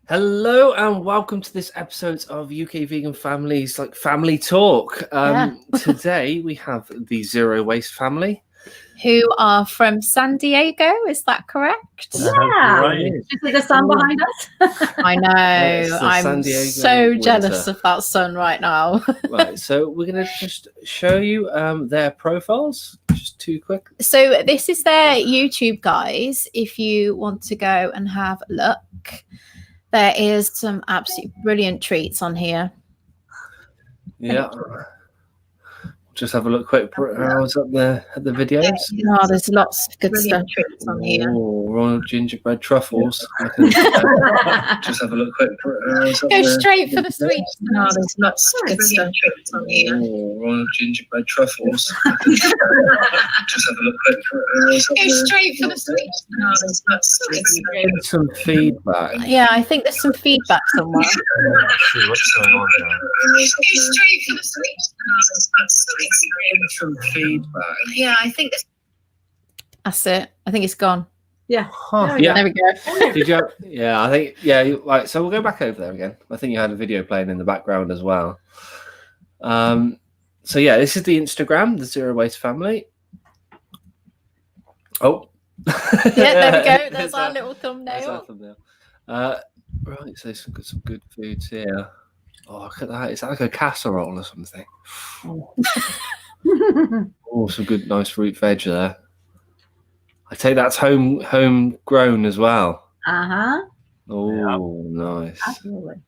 Hello and welcome to this episode of UK Vegan Family's family talk. Today we have the Zero Waste family, who are from San Diego. Is that correct? Yeah, right. Is the sun behind us? I know. I'm so jealous of that sun right now. Right, so we're going to just show you their profiles, just too quick. So this is their YouTube, guys. If you want to go and have a look. There is some absolutely brilliant treats on here. Yeah. Just have a look quick. What's up there at the videos? Oh, there's lots of good stuff on here. Royal gingerbread truffles. Just have a look quick. Go straight for the sweets. No, there's lots of good stuff on here. Royal gingerbread truffles. Just have a look quick. Go straight for the sweets. No, there's lots of good stuff. Some feedback. Yeah, I think there's some feedback somewhere. See what's going on there. Go straight for the sweets. Some feedback. Yeah, I think that's it. I think it's gone. Yeah. Huh. Yeah. There we go. Did you? Yeah, I think. Yeah. Right. So we'll go back over there again. I think you had a video playing in the background as well. So yeah, this is the Instagram, the Zero Waste Family. Oh. Yeah, there we go. There's our little thumbnail. Right. So got some good foods here. Oh, look at that. Is that like a casserole or something? Oh, some good, nice fruit veg there. I take that's homegrown as well. Uh-huh. Oh, nice. Absolutely.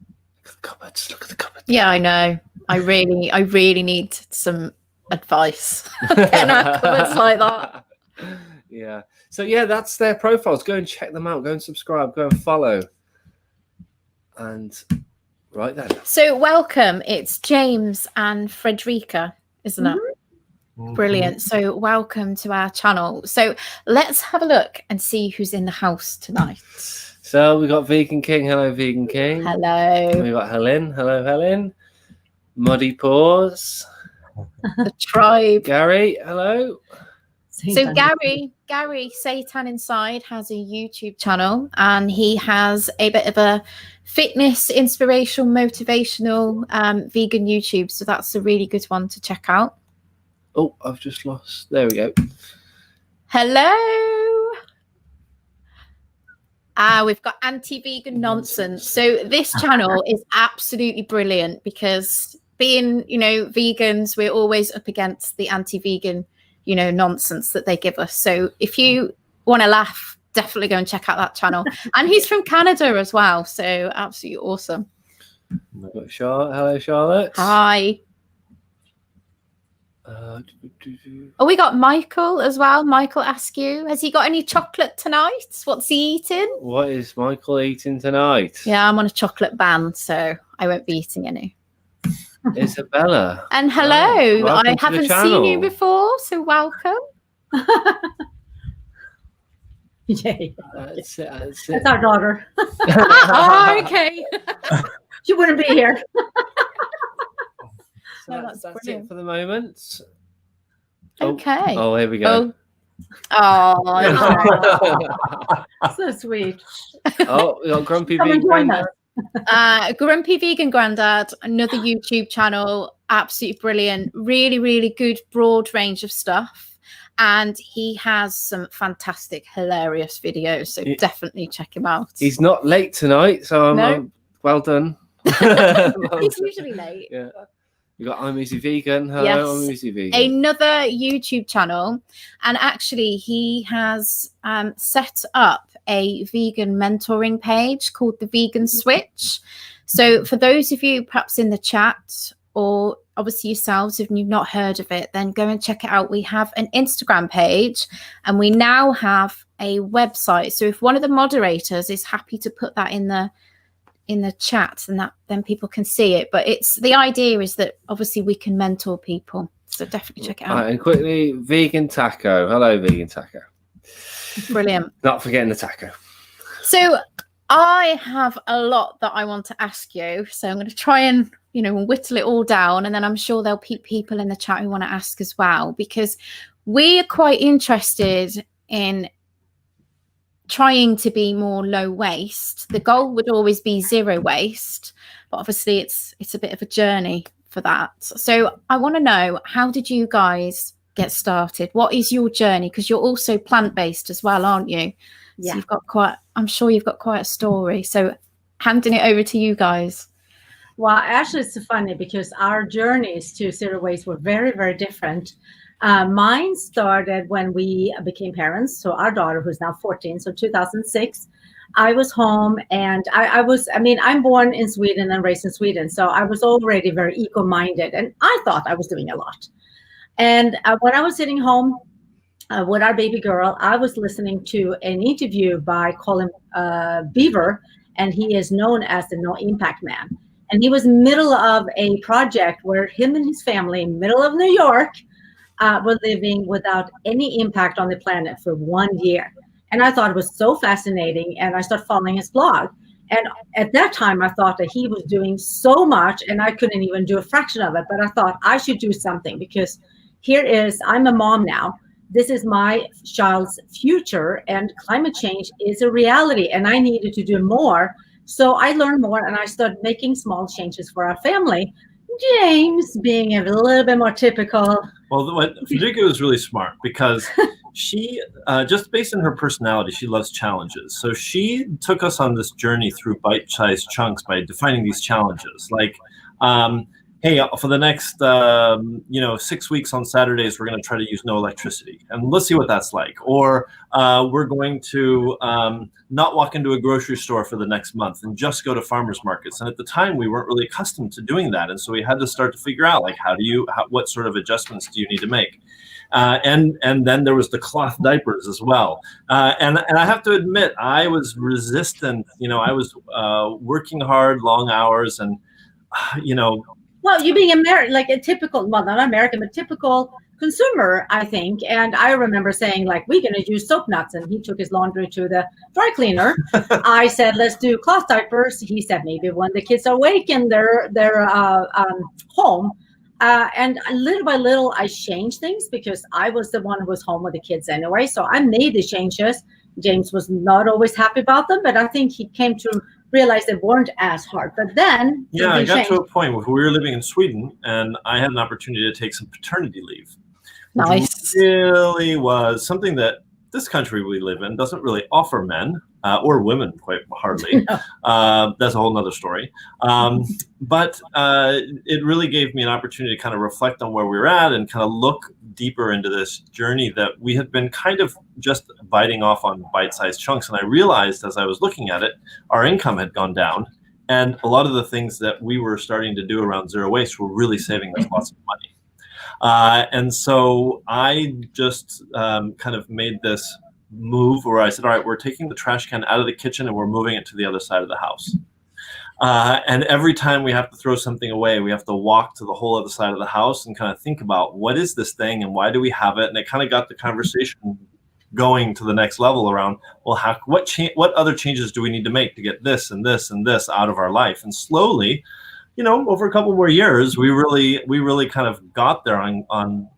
Look at the cupboards. Look at the cupboards. Yeah, I know. I really need some advice. Getting our cupboards like that. Yeah. So yeah, that's their profiles. Go and check them out. Go and subscribe. Go and follow. And right then. So welcome. It's James and Frederica, isn't it? Mm-hmm. Brilliant. So welcome to our channel. So let's have a look and see who's in the house tonight. So we got Vegan King. Hello, Vegan King. Hello. We got Helen. Hello, Helen. Muddy Paws. The tribe. Gary. Hello. So Gary Satan Inside has a YouTube channel, and he has a bit of a fitness, inspirational, motivational vegan YouTube. So that's a really good one to check out. Oh, I've just lost. There we go. Hello. We've got anti-vegan nonsense. So this channel is absolutely brilliant because being, vegans, we're always up against the anti-vegan nonsense that they give us. So if you want to laugh, definitely go and check out that channel. And he's from Canada as well, so absolutely awesome. We've got Charlotte. Hello, Charlotte. Hi. We got Michael as well. Michael Askew, has he got any chocolate tonight? What's he eating? What is Michael eating tonight? Yeah, I'm on a chocolate ban, so I won't be eating any. Isabella. And hello. I haven't seen you channel. before, so welcome. Yeah. That's it. That's our daughter. Oh, okay. She wouldn't be here. So No, that's that's it for the moment. Okay. Oh, here we go. So sweet. Oh, we got Grumpy Come and Vegan. join us. Grumpy Vegan Grandad, another YouTube channel, absolutely brilliant, really good broad range of stuff, and he has some fantastic hilarious videos, so definitely check him out. He's not late tonight, so I'm well done. He's usually late. Yeah. You got I'm Easy Vegan. Hello, Yes. I'm Easy Vegan. Another YouTube channel, and actually he has set up a vegan mentoring page called the Vegan Switch. So for those of you perhaps in the chat, or obviously yourselves, if you've not heard of it, then go and check it out. We have an Instagram page, and we now have a website. So if one of the moderators is happy to put that in the chat, and then people can see it. But the idea is that obviously we can mentor people, so definitely check it out. Right, and quickly, Vegan Taco. Hello, Vegan Taco. Brilliant. Not forgetting the taco. So I have a lot that I want to ask you, so I'm going to try and whittle it all down, and then I'm sure there'll be people in the chat who want to ask as well, because we are quite interested in trying to be more low waste. The goal would always be zero waste, but obviously it's a bit of a journey for that. So I want to know, how did you guys get started? What is your journey? Because you're also plant-based as well, aren't you? Yeah. So you've got I'm sure you've got quite a story. So handing it over to you guys. Well, actually, it's funny because our journeys to zero waste were very, very different. Mine started when we became parents. So our daughter, who's now 14, so 2006, I was home, and I'm born in Sweden and raised in Sweden. So I was already very eco-minded, and I thought I was doing a lot. And when I was sitting home with our baby girl, I was listening to an interview by Colin Beaver, and he is known as the No Impact Man. And he was middle of a project where him and his family, middle of New York, were living without any impact on the planet for 1 year. And I thought it was so fascinating, and I started following his blog. And at that time, I thought that he was doing so much, and I couldn't even do a fraction of it. But I thought I should do something, because I'm a mom now. This is my child's future, and climate change is a reality, and I needed to do more. So I learned more, and I started making small changes for our family. James being a little bit more typical. Well, Frederica was really smart, because she, just based on her personality, she loves challenges. So she took us on this journey through bite-sized chunks by defining these challenges. Like, hey, for the next 6 weeks on Saturdays, we're going to try to use no electricity, and let's see what that's like. Or we're going to not walk into a grocery store for the next month and just go to farmers markets. And at the time, we weren't really accustomed to doing that, and so we had to start to figure out, like, what sort of adjustments do you need to make? And then there was the cloth diapers as well. And I have to admit, I was resistant. I was working hard, long hours, and Well, you being like a typical, well, not American, but typical consumer, I think. And I remember saying, like, we're going to use soap nuts. And he took his laundry to the dry cleaner. I said, let's do cloth diapers. He said, maybe when the kids are awake in their home. And little by little, I changed things, because I was the one who was home with the kids anyway. So I made the changes. James was not always happy about them, but I think he came to realize they weren't as hard. But then, yeah, I got to a point where we were living in Sweden, and I had an opportunity to take some paternity leave. Nice. Really was something that this country we live in doesn't really offer men or women, quite hardly. No. That's a whole nother story. But it really gave me an opportunity to kind of reflect on where we were at and kind of look deeper into this journey that we had been kind of just biting off on bite-sized chunks. And I realized, as I was looking at it, our income had gone down, and a lot of the things that we were starting to do around zero waste were really saving us lots of money. And so I just kind of made this move where I said, all right, we're taking the trash can out of the kitchen and we're moving it to the other side of the house. And every time we have to throw something away, we have to walk to the whole other side of the house and kind of think about, what is this thing and why do we have it? And it kind of got the conversation going to the next level around, well, what other changes do we need to make to get this and this and this out of our life? And slowly, over a couple more years, we really kind of got there on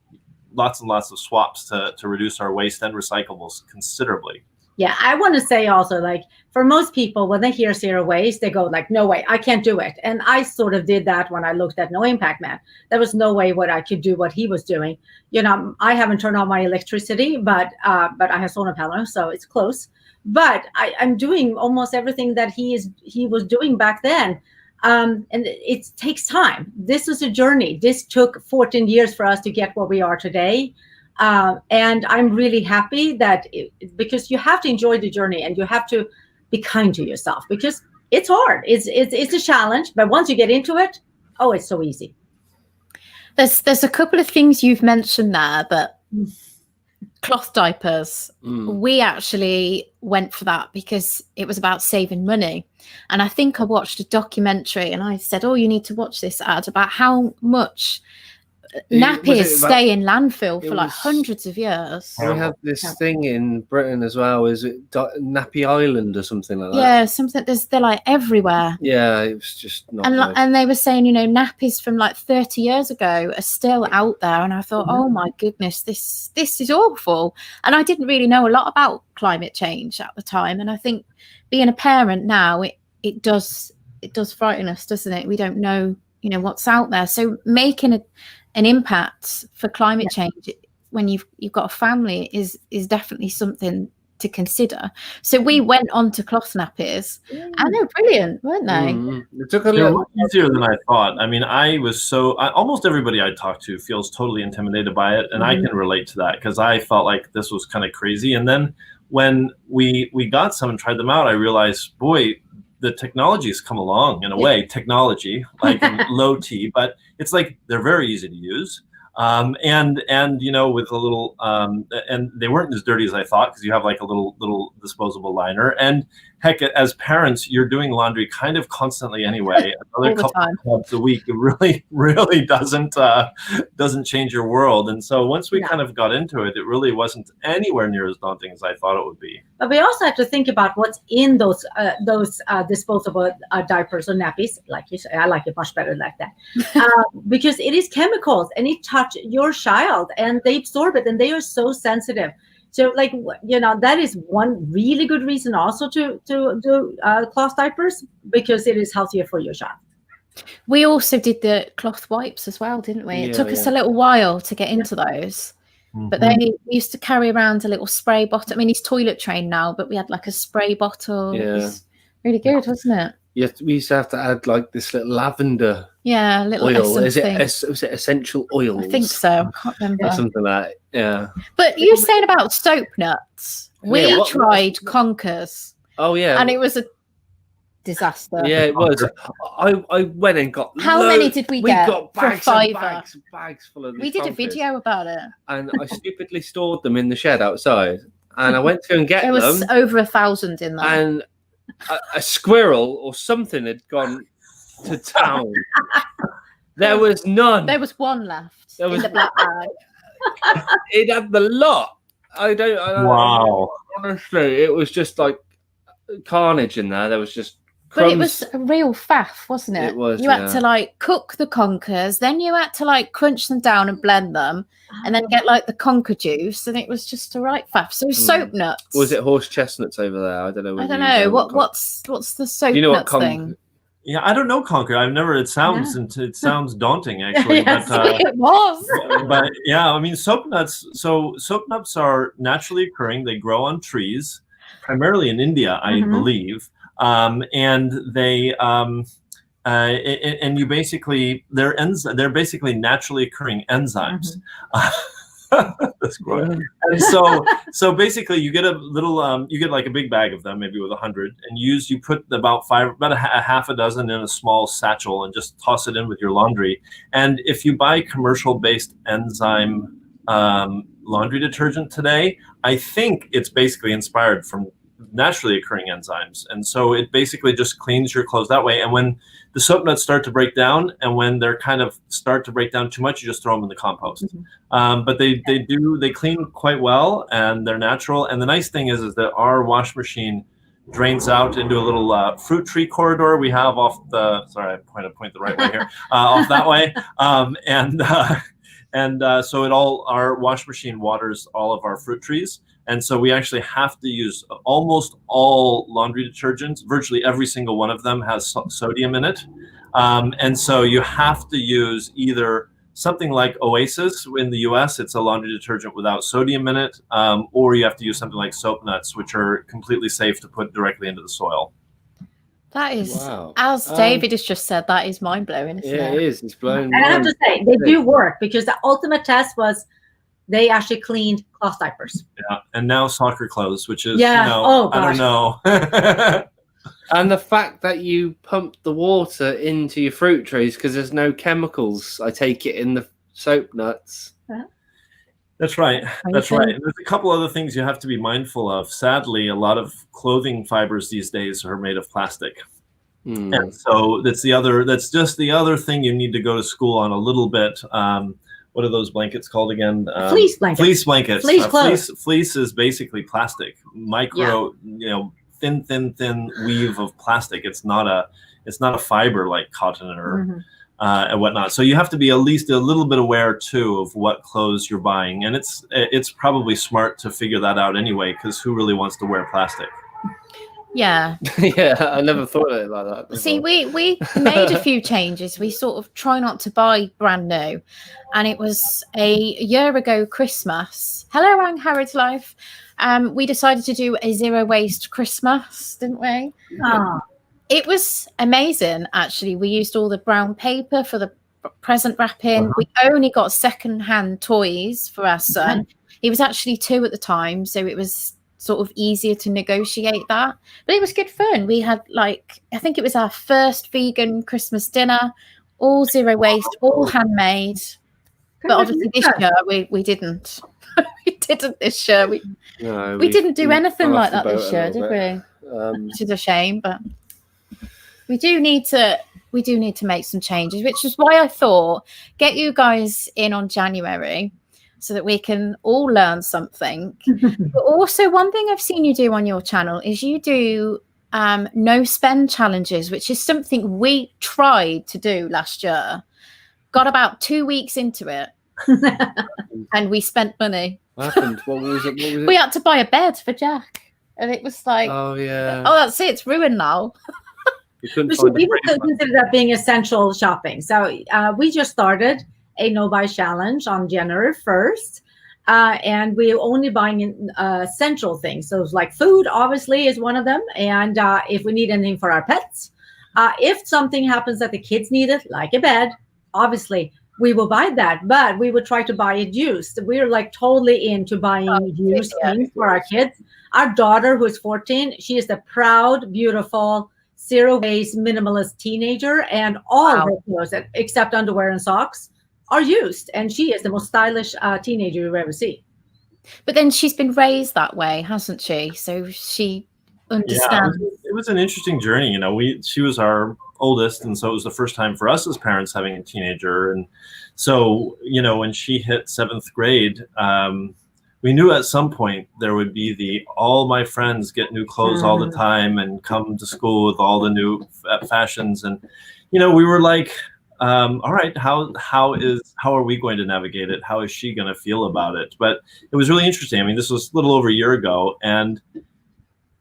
lots and lots of swaps to reduce our waste and recyclables considerably. Yeah, I want to say also, like, for most people, when they hear zero waste, they go like, no way, I can't do it. And I sort of did that when I looked at No Impact Man. There was no way I could do what he was doing. I haven't turned on my electricity, but I have solar panels, so it's close. But I'm doing almost everything that he was doing back then. And it takes time. This is a journey. This took 14 years for us to get where we are today. And I'm really happy because you have to enjoy the journey, and you have to be kind to yourself, because it's hard. It's a challenge, but once you get into it, oh, it's so easy. There's a couple of things you've mentioned there, but cloth diapers, we actually went for that because it was about saving money. And I think I watched a documentary, and I said, oh, you need to watch this ad about how much nappies stay in landfill for like hundreds of years. We have this thing in Britain as well. Is it Nappy Island or something like that? Yeah, something. They're like everywhere. Yeah, it was just not. And they were saying, nappies from like 30 years ago are still out there, and I thought, oh my goodness, this is awful. And I didn't really know a lot about climate change at the time, and I think being a parent now, it does frighten us, doesn't it? We don't know, what's out there. So making an impact for climate change when you've got a family is definitely something to consider. So we went on to cloth nappies, and they're brilliant, weren't they? It took a little easier than I thought. I mean, almost everybody I talk to feels totally intimidated by it, and I can relate to that because I felt like this was kind of crazy. And then when we got some and tried them out, I realized, boy, the technology has come along in a way. Technology, like low T, but it's like they're very easy to use. And with a little and they weren't as dirty as I thought because you have like a little disposable liner. And heck, as parents, you're doing laundry kind of constantly anyway. Another couple of times a week, it really doesn't change your world. And so once we kind of got into it, it really wasn't anywhere near as daunting as I thought it would be. But we also have to think about what's in those disposable diapers or nappies. Like you say, I like it much better like that, because it is chemicals and it touch your child and they absorb it and they are so sensitive. So that is one really good reason also to do cloth diapers, because it is healthier for your child. We also did the cloth wipes as well, didn't we? It took us a little while to get into those. But they used to carry around a little spray bottle. I mean, he's toilet trained now, but we had like a spray bottle. Yeah. It was really good, wasn't it? Yeah, we used to have to add like this little lavender little oil. Is it essential oils? I think so. I can't remember. Something like that. Yeah. But you were saying about soap nuts. We tried Conkers. Oh yeah. And it was a disaster. Yeah, it was. I went and got. How many did we get? Got bags for and bags full of. We did a video about it. And I stupidly stored them in the shed outside. And I went to and get them. There was over 1,000 in there. And a squirrel or something had gone to town. There was none. There was one left in the black bag. It had the lot. I don't wow. Honestly, it was just like carnage in there. There was just crumbs. But it was a real faff, wasn't it? It was. You had to cook the conkers, then you had to crunch them down and blend them, and then get the conker juice, and it was just a right faff. So soap nuts. Was it horse chestnuts over there? I don't know. I don't know. What's the soap nuts thing? Yeah, I don't know conker. I've never. It sounds daunting actually. Yes, it was. But yeah, I mean soap nuts. So soap nuts are naturally occurring. They grow on trees, primarily in India, I believe. And they and you basically they're basically naturally occurring enzymes. That's great. And so basically you get a little you get like a big bag of them, maybe with 100, and you put about a half a dozen in a small satchel and just toss it in with your laundry. And if you buy commercial based enzyme laundry detergent today, I think it's basically inspired from naturally occurring enzymes, and so it basically just cleans your clothes that way. And when the soap nuts start to break down, and when they're kind of start to break down too much, you just throw them in the compost. But they clean quite well, and they're natural. And the nice thing is that our wash machine drains out into a little fruit tree corridor we have off the. Sorry, I point the right way here. Off that way, so our wash machine waters all of our fruit trees. And so we actually have to use almost all laundry detergents. Virtually every single one of them has sodium in it. And so you have to use either something like Oasis in the US, it's a laundry detergent without sodium in it, or you have to use something like soap nuts, which are completely safe to put directly into the soil. That is, as David has just said, that is mind-blowing, isn't it? It is. It's blowing. And I have to say, they do work, because the ultimate test they actually cleaned cloth diapers. Yeah, and now soccer clothes, which is, I don't know. And the fact that you pump the water into your fruit trees because there's no chemicals, I take it, in the soap nuts. That's right. That's right. And there's a couple other things you have to be mindful of. Sadly, a lot of clothing fibers these days are made of plastic. And so that's just the other thing you need to go to school on a little bit. what are those blankets called again? Fleece blankets. Fleece blankets. Fleece clothes. Fleece is basically plastic, micro, thin weave of plastic. It's not a fiber like cotton or and whatnot. So you have to be at least a little bit aware too of what clothes you're buying, and it's probably smart to figure that out anyway, because who really wants to wear plastic? Yeah. Yeah, I never thought of it like that before. See, we made a few changes. We sort of try not to buy brand new. And it was a year ago Christmas. Hello, Ang Harrod's Life. We decided to do a zero waste Christmas, didn't we? Oh. It was amazing, actually. We used all the brown paper for the present wrapping. We only got second-hand toys for our son. He was actually 2 at the time, so it was sort of easier to negotiate that. But it was good fun. We had, like, I think it was our first vegan Christmas dinner, all zero waste, all handmade. But obviously this year we didn't. We didn't this year. We didn't do anything like that this year, did we? Which is a shame, but we do need to make some changes, which is why I thought get you guys in on January so that we can all learn something. But also, one thing I've seen you do on your channel is you do no spend challenges, which is something we tried to do last year. Got about 2 weeks into it, and we spent money. What happened? What was it? We had to buy a bed for Jack, and it was like, oh yeah, oh, that's it. It's ruined now. We couldn't We find would consider that being essential shopping. So we just started a no-buy challenge on January 1st. And we're only buying essential things. So like food, obviously, is one of them. And if we need anything for our pets, if something happens that the kids need it, like a bed, obviously, we will buy that. But we would try to buy it used. We're like totally into buying used things for our kids. Our daughter, who's 14, she is the proud, beautiful, zero-waste, minimalist teenager. And all her clothes, except underwear and socks, are used, and she is the most stylish teenager you've ever seen. But then she's been raised that way, hasn't she? So she understands. Yeah, it was an interesting journey. You know, she was our oldest, and so it was the first time for us as parents having a teenager. And so, you know, when she hit 7th grade, we knew at some point there would be all my friends get new clothes all the time and come to school with all the new fashions. And, you know, we were like, all right, how are we going to navigate it? How is she going to feel about it? But it was really interesting. I mean, this was a little over a year ago, and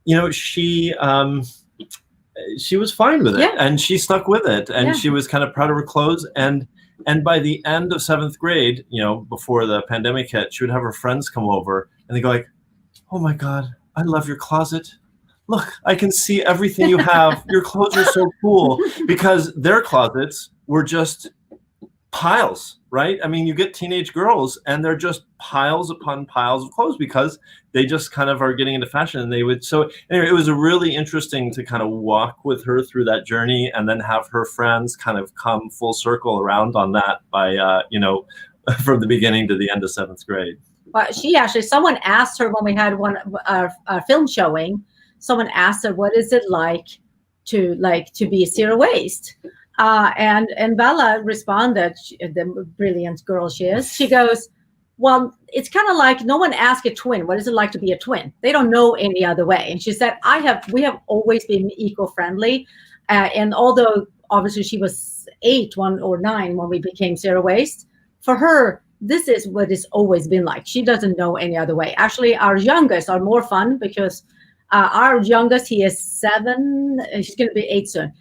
you know, she was fine with it, and she stuck with it, and she was kind of proud of her clothes. And by the end of 7th grade, you know, before the pandemic hit, she would have her friends come over, and they go like, "Oh my God, I love your closet. Look, I can see everything you have. Your clothes are so cool," because their closets were just piles, right? I mean, you get teenage girls and they're just piles upon piles of clothes because they just kind of are getting into fashion. And they would, so anyway, it was really interesting to kind of walk with her through that journey and then have her friends kind of come full circle around on that by, you know, from the beginning to the end of 7th grade. Well, someone asked her when we had a film showing, someone asked her, what is it like to be zero waste? And Bella responded, the brilliant girl she is. She goes, well, it's kind of like no one asked a twin, what is it like to be a twin? They don't know any other way. And she said, we have always been eco-friendly. And although obviously she was 8 or 9 when we became zero waste, for her, this is what it's always been like. She doesn't know any other way. Actually, our youngest are more fun because our youngest, he is 7, he's going to be 8 soon.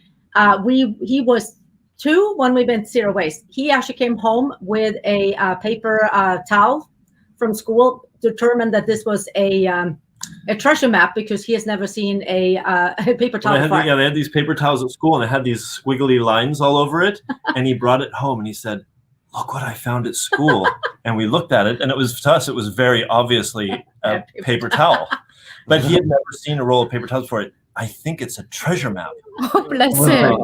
He was 2 when we went zero waste. He actually came home with a paper towel from school, determined that this was a treasure map because he has never seen a paper towel before. They had these paper towels at school and it had these squiggly lines all over it. And he brought it home and he said, "Look what I found at school." And we looked at it, and it was, to us, it was very obviously a paper towel. But he had never seen a roll of paper towels before. "I think it's a treasure map." Oh, bless him.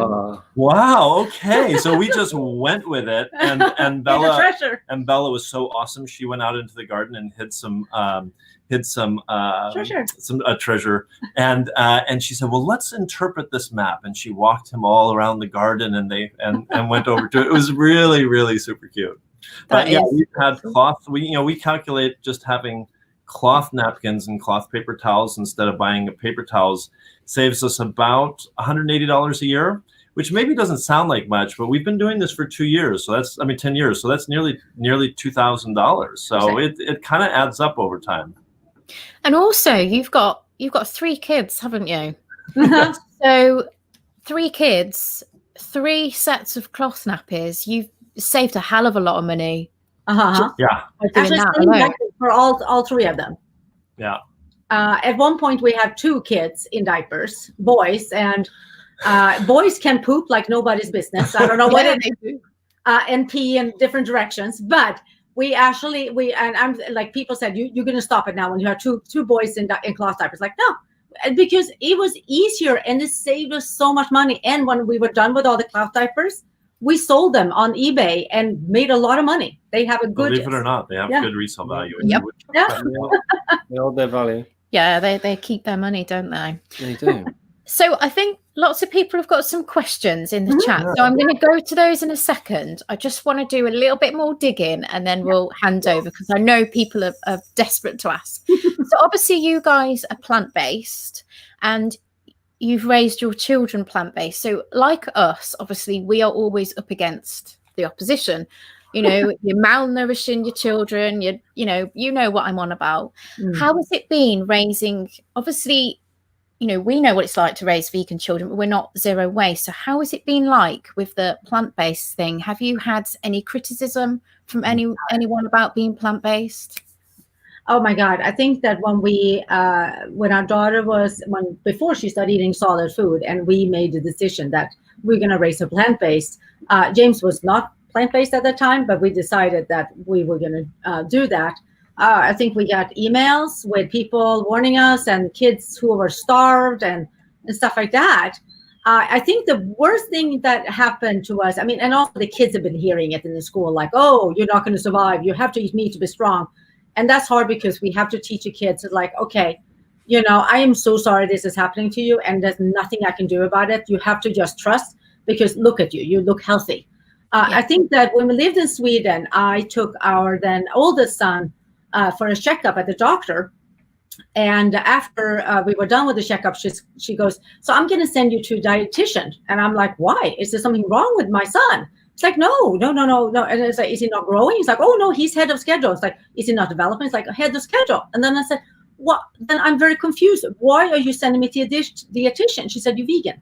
Wow. Okay. So we just went with it, and Bella was so awesome. She went out into the garden and hid some treasure. And she said, "Well, let's interpret this map." And she walked him all around the garden, and went over to it. It was really, really super cute. But yeah, we've had cloth. We calculate just having cloth napkins and cloth paper towels instead of buying paper towels saves us about $180 a year, which maybe doesn't sound like much, but we've been doing this for 2 years. So 10 years. So that's nearly $2,000. So it kind of adds up over time. And also you've got 3 kids, haven't you? So 3 kids, 3 sets of cloth nappies. You've saved a hell of a lot of money. Yeah. Actually, for all 3 of them. Yeah. At one point, we had 2 kids in diapers, boys, and boys can poop like nobody's business. I don't know what it is, and pee in different directions. But we and I'm like, people said, you're going to stop it now when you have two boys in cloth diapers. Like, no, because it was easier and it saved us so much money. And when we were done with all the cloth diapers, we sold them on eBay and made a lot of money. They have a good, believe it or not, they have good resale value. Yep. They hold their value. Yeah, they keep their money, don't they? They do. So I think lots of people have got some questions in the chat. So I'm going to go to those in a second. I just want to do a little bit more digging and then we'll hand over because I know people are desperate to ask. So obviously you guys are plant-based and you've raised your children plant-based. So like us, obviously we are always up against the opposition. You know, you're malnourishing your children. You know what I'm on about. How has it been raising? Obviously, we know what it's like to raise vegan children, but we're not zero waste. So how has it been like with the plant-based thing? Have you had any criticism from anyone about being plant-based? Oh my God. I think that when our daughter before she started eating solid food and we made the decision that we're going to raise her plant-based, James was not plant-based at the time, but we decided that we were going to do that. I think we got emails with people warning us and kids who were starved and stuff like that. I think the worst thing that happened to us, and also the kids have been hearing it in the school, like, oh, you're not going to survive. You have to eat meat to be strong. And that's hard because we have to teach the kids like, okay, I am so sorry this is happening to you and there's nothing I can do about it. You have to just trust because look at you. You look healthy. I think that when we lived in Sweden, I took our then oldest son for a checkup at the doctor. And after we were done with the checkup, she goes, so I'm going to send you to a dietitian. And I'm like, why? Is there something wrong with my son? It's like, no. And it's like, is he not growing? He's like, oh, no, he's head of schedule. It's like, is he not developing? It's like, head of schedule. And then I said, what? Then I'm very confused. Why are you sending me to a dietitian? She said, you're vegan.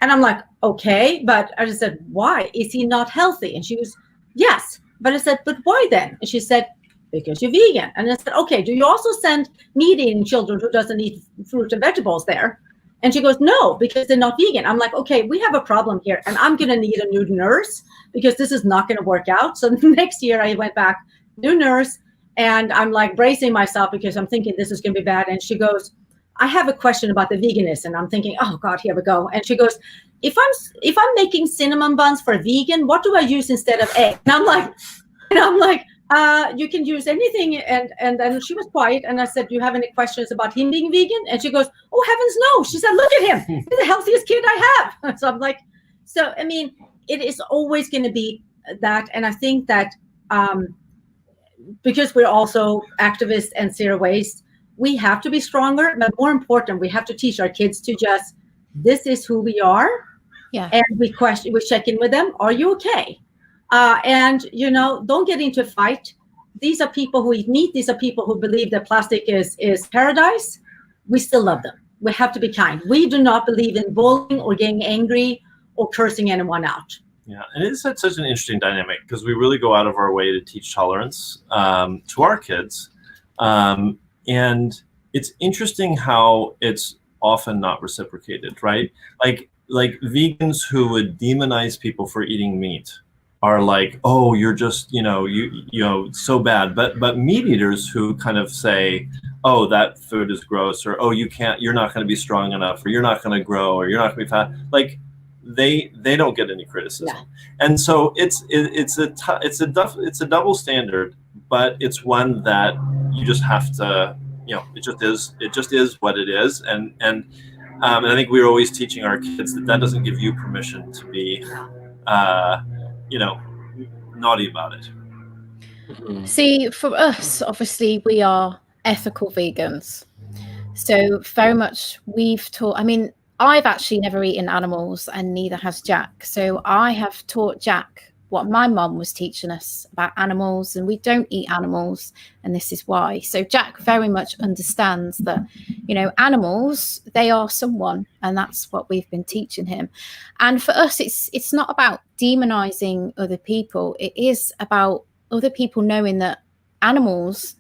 And I'm like, okay, but I just said, why? Is he not healthy? And she was, yes. But I said, but why then? And she said, because you're vegan. And I said, okay, do you also send meat-eating children who doesn't eat fruit and vegetables there? And she goes, no, because they're not vegan. I'm like, okay, we have a problem here. And I'm going to need a new nurse because this is not going to work out. So next year I went back, new nurse. And I'm like bracing myself because I'm thinking this is going to be bad. And she goes, I have a question about the veganism. And I'm thinking, oh God, here we go. And she goes, if I'm making cinnamon buns for a vegan, what do I use instead of egg? And I'm like, you can use anything. And then she was quiet. And I said, do you have any questions about him being vegan? And she goes, oh heavens, no. She said, look at him. He's the healthiest kid I have. So I'm like, it is always going to be that. And I think that because we're also activists and zero waste, we have to be stronger, but more important, we have to teach our kids to just, this is who we are. Yeah. And we check in with them. Are you okay? And don't get into a fight. These are people who eat meat. These are people who believe that plastic is paradise. We still love them. We have to be kind. We do not believe in bullying or getting angry or cursing anyone out. Yeah, and it's such an interesting dynamic because we really go out of our way to teach tolerance to our kids. And it's interesting how it's often not reciprocated, right? Like vegans who would demonize people for eating meat are like, oh, you're just, so bad. But meat eaters who kind of say, oh, that food is gross, or oh, you're not going to be strong enough, or you're not going to grow, or you're not going to be fat. Like they don't get any criticism. Yeah. And so it's a double standard, but it's one that you just have to, it just is what it is. And I think we're always teaching our kids that doesn't give you permission to be, naughty about it? See, for us, obviously, we are ethical vegans. So very much we've taught, I mean, I've actually never eaten animals and neither has Jack. So I have taught Jack what my mum was teaching us about animals, and we don't eat animals, and this is why. So Jack very much understands that, you know, animals, they are someone, and that's what we've been teaching him. And for us, it's not about demonizing other people. It is about other people knowing that animals,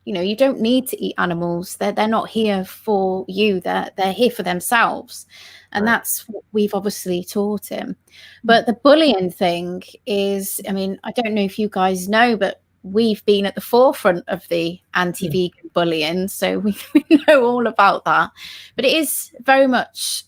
you know, you don't need to eat animals. They're not here for you. They're here for themselves. And right. That's what we've obviously taught him. But the bullying thing is, I mean, I don't know if you guys know, but we've been at the forefront of the anti-vegan bullying. So we know all about that. But it is very much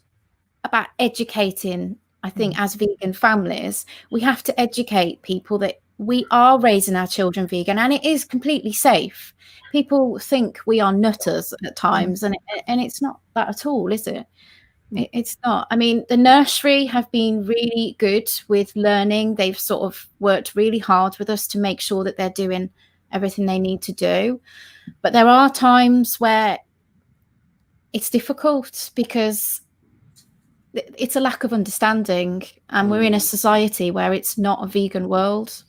about educating, I think, as vegan families. We have to educate people that we are raising our children vegan, and it is completely safe. People think we are nutters at times, and it's not that at all, is it? It's not. I mean, the nursery have been really good with learning. They've sort of worked really hard with us to make sure that they're doing everything they need to do. But there are times where it's difficult because it's a lack of understanding, and we're in a society where it's not a vegan world,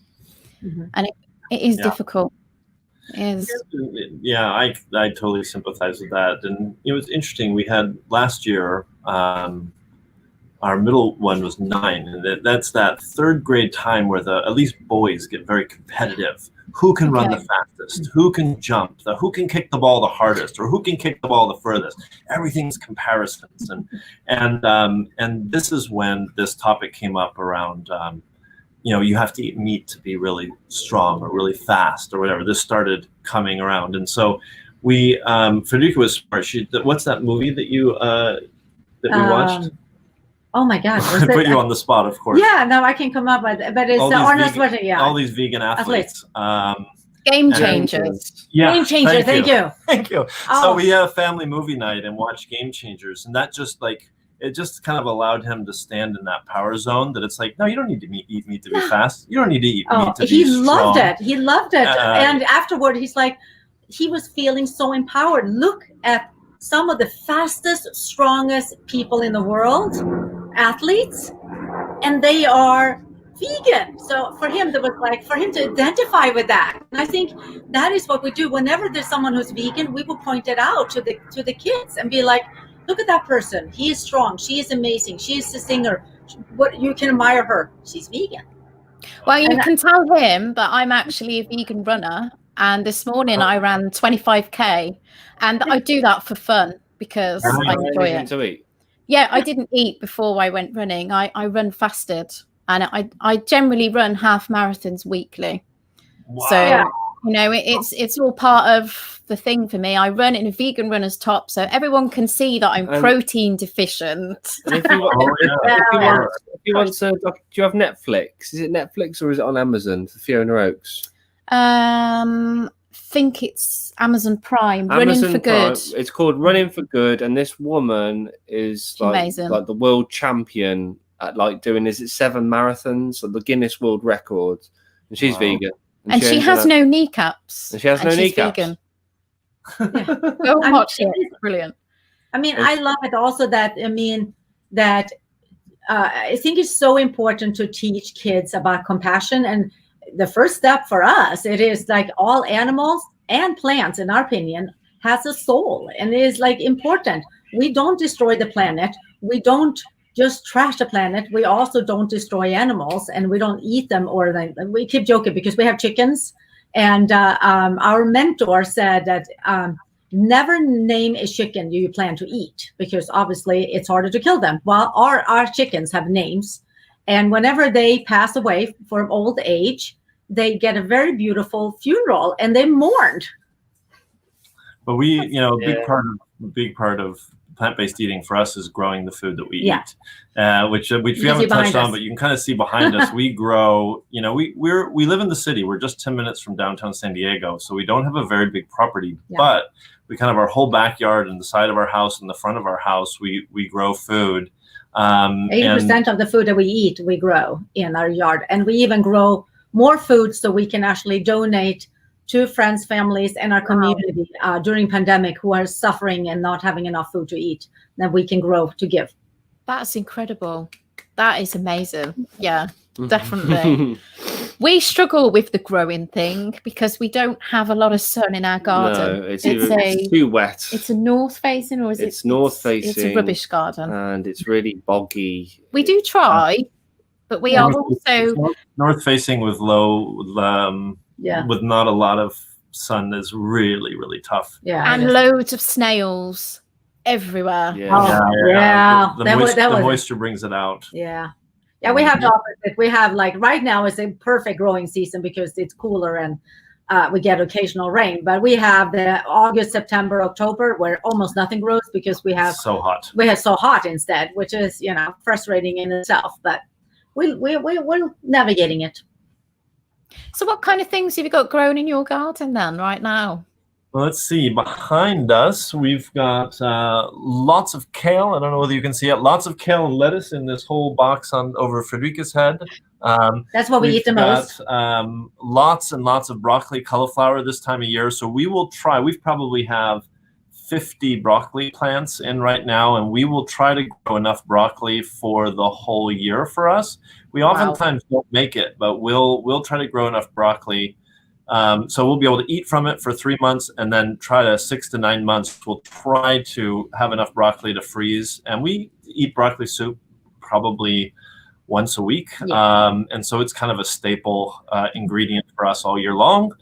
and it is difficult. Yeah, I totally sympathize with that. And it was interesting. We had last year, our middle one was 9, and that's that 3rd grade time where at least boys get very competitive. Who can run the fastest? Who can jump? Who can kick the ball the hardest? Or who can kick the ball the furthest? Everything's comparisons. And this is when this topic came up around you know, you have to eat meat to be really strong or really fast or whatever. This started coming around. And so we, Frederica was smart. What's that movie that we watched? Oh my God. I put you on the spot, of course. Yeah, no, I can come up with it, but it's Arnold Schwarzenegger. Yeah. All these vegan athletes. Game Changers. Yeah, Game Changers, thank you. Thank you. So we had a family movie night and watched Game Changers, and that just it just kind of allowed him to stand in that power zone that it's like, no, you don't need to eat meat to be fast. You don't need to eat meat to be strong. Loved it. He loved it. And afterward, he's like, he was feeling so empowered. Look at some of the fastest, strongest people in the world, athletes, and they are vegan. So for him, there was for him to identify with that. And I think that is what we do. Whenever there's someone who's vegan, we will point it out to the kids and be like, look at that person. He is strong. She is amazing. She is a singer. What you can admire her. She's vegan. Well, you can tell him, but I'm actually a vegan runner. And this morning I ran 25K, and I do that for fun because I enjoy it. To eat? Yeah, I didn't eat before I went running. I run fasted, and I generally run half marathons weekly. Wow. So you know, it's all part of the thing for me. I run in a vegan runner's top, so everyone can see that I'm protein deficient. And if you want to, do you have Netflix? Is it Netflix or is it on Amazon for Fiona Oakes? Think it's Amazon Prime. Amazon Running for Prime. Good. It's called Running for Good, and this woman is amazing. Like the world champion at doing 7 marathons, the Guinness World Record, and she's vegan. And she has no kneecaps. And she has no kneecaps. Vegan. Go watch it. It's brilliant. I mean, I love it also that, I think it's so important to teach kids about compassion. And the first step for us, it is all animals and plants, in our opinion, has a soul. And it is important. We don't destroy the planet. We don't just trash the planet. We also don't destroy animals, and we don't eat them. Or we keep joking because we have chickens, and our mentor said that never name a chicken you plan to eat, because obviously it's harder to kill them. Well, our chickens have names, and whenever they pass away from old age, they get a very beautiful funeral, and they mourned. But we, a big part of plant-based eating for us is growing the food that we eat, which we haven't touched on, but you can kind of see behind us. We grow, we live in the city. We're just 10 minutes from downtown San Diego, so we don't have a very big property, but we kind of our whole backyard and the side of our house and the front of our house, we grow food. 80% of the food that we eat, we grow in our yard, and we even grow more food so we can actually donate to friends, families, and our community during pandemic who are suffering and not having enough food to eat that we can grow to give. That's incredible. That is amazing. Yeah, definitely. We struggle with the growing thing because we don't have a lot of sun in our garden. No, it's too wet. It's a north facing, or is it's north facing? It's a rubbish garden, and it's really boggy. We do try, but we are also north facing with low, with not a lot of sun is really, really tough. Yeah, and loads of snails everywhere. The moisture brings it out. Yeah, we have the opposite. We have, like, right now is a perfect growing season because it's cooler and we get occasional rain. But we have the August, September, October where almost nothing grows because we have so hot. We have so hot instead, which is, you know, frustrating in itself. But we're navigating it. So what kind of things have you got growing in your garden then right now? Well, let's see. Behind us, we've got lots of kale. I don't know whether you can see it. Lots of kale and lettuce in this whole box over Fredrika's head. That's what we eat the most. Lots and lots of broccoli, cauliflower this time of year. So we will try. We probably have 50 broccoli plants in right now, and we will try to grow enough broccoli for the whole year for us. We oftentimes don't make it, but we'll try to grow enough broccoli. So we'll be able to eat from it for 3 months, and then try to 6 to 9 months. We'll try to have enough broccoli to freeze, and we eat broccoli soup probably once a week. And so it's kind of a staple ingredient for us all year long.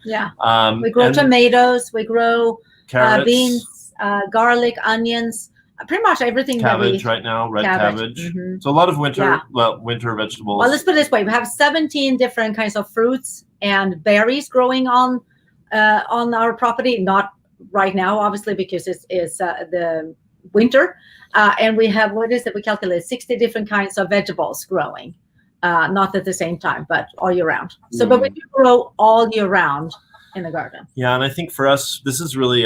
We grow tomatoes, we grow carrots, beans, garlic, onions, pretty much everything. Cabbage right now, red cabbage. So a lot of winter vegetables. Well, let's put it this way: we have 17 different kinds of fruits and berries growing on our property. Not right now, obviously, because it's the winter. And we have, what is it? We calculate 60 different kinds of vegetables growing, not at the same time, but all year round. So, but we do grow all year round in the garden. Yeah, and I think for us, this is really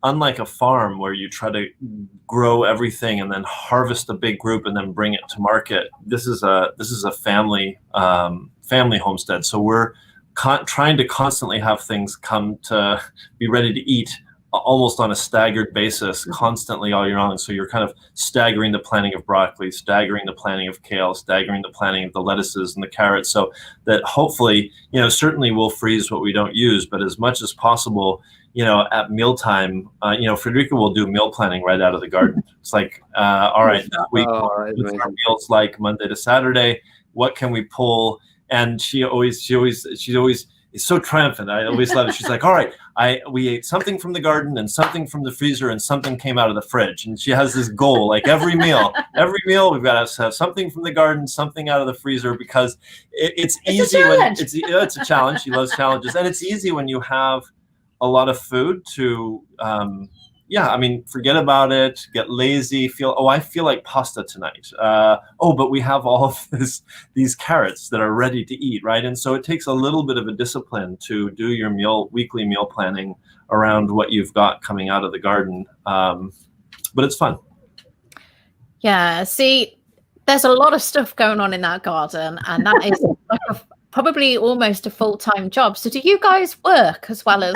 unlike a farm where you try to grow everything and then harvest a big group and then bring it to market. This is a family homestead. So we're trying to constantly have things come to be ready to eat almost on a staggered basis constantly all year long. So you're kind of staggering the planting of broccoli, staggering the planting of kale, staggering the planting of the lettuces and the carrots, so that hopefully, certainly we'll freeze what we don't use, but as much as possible, at mealtime, Fredrika will do meal planning right out of the garden. It's like, all right, this week, what's our meals like Monday to Saturday? What can we pull? And she's always is so triumphant. I always love it. She's like, all right, we ate something from the garden and something from the freezer and something came out of the fridge. And she has this goal, like every meal we've got to have something from the garden, something out of the freezer, because it's easy when it's a challenge. She loves challenges, and it's easy when you have a lot of food to forget about it, get lazy, I feel like pasta tonight. But we have all of these carrots that are ready to eat, right? And so it takes a little bit of a discipline to do your weekly meal planning around what you've got coming out of the garden. But it's fun. Yeah, see, there's a lot of stuff going on in that garden, and that is probably almost a full-time job. So do you guys work as well as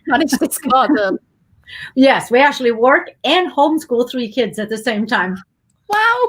manage this garden? Yes, we actually work and homeschool 3 kids at the same time. Wow.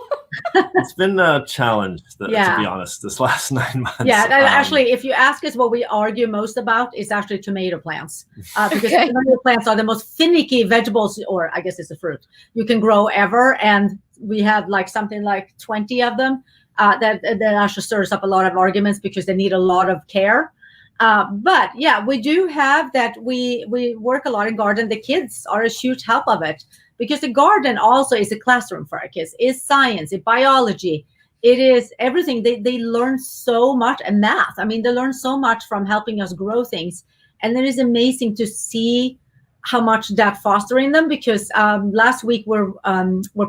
It's been a challenge, to be honest, this last 9 months. Yeah, actually, if you ask us what we argue most about, it's actually tomato plants. Because tomato plants are the most finicky vegetables, or I guess it's a fruit, you can grow ever. And we have something like 20 of them that actually stirs up a lot of arguments because they need a lot of care. But yeah, we do have that. We work a lot in garden. The kids are a huge help of it, because the garden also is a classroom for our kids. It's science, it's biology, it is everything. They learn so much, and math. I mean, they learn so much from helping us grow things, and it is amazing to see how much that fostering them. Because last week we're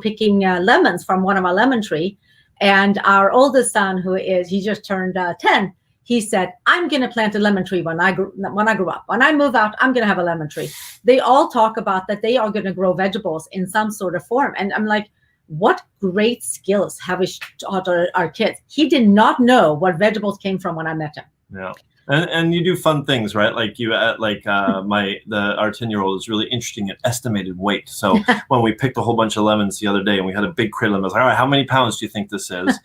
picking lemons from one of our lemon tree, and our oldest son, he just turned 10. He said, I'm going to plant a lemon tree when I grow up. When I move out, I'm going to have a lemon tree. They all talk about that they are going to grow vegetables in some sort of form. And I'm like, what great skills have we taught our kids? He did not know what vegetables came from when I met him. Yeah. And you do fun things, right? Like our 10-year-old is really interesting at estimated weight. So when we picked a whole bunch of lemons the other day and we had a big crate of lemons, I was like, all right, how many pounds do you think this is?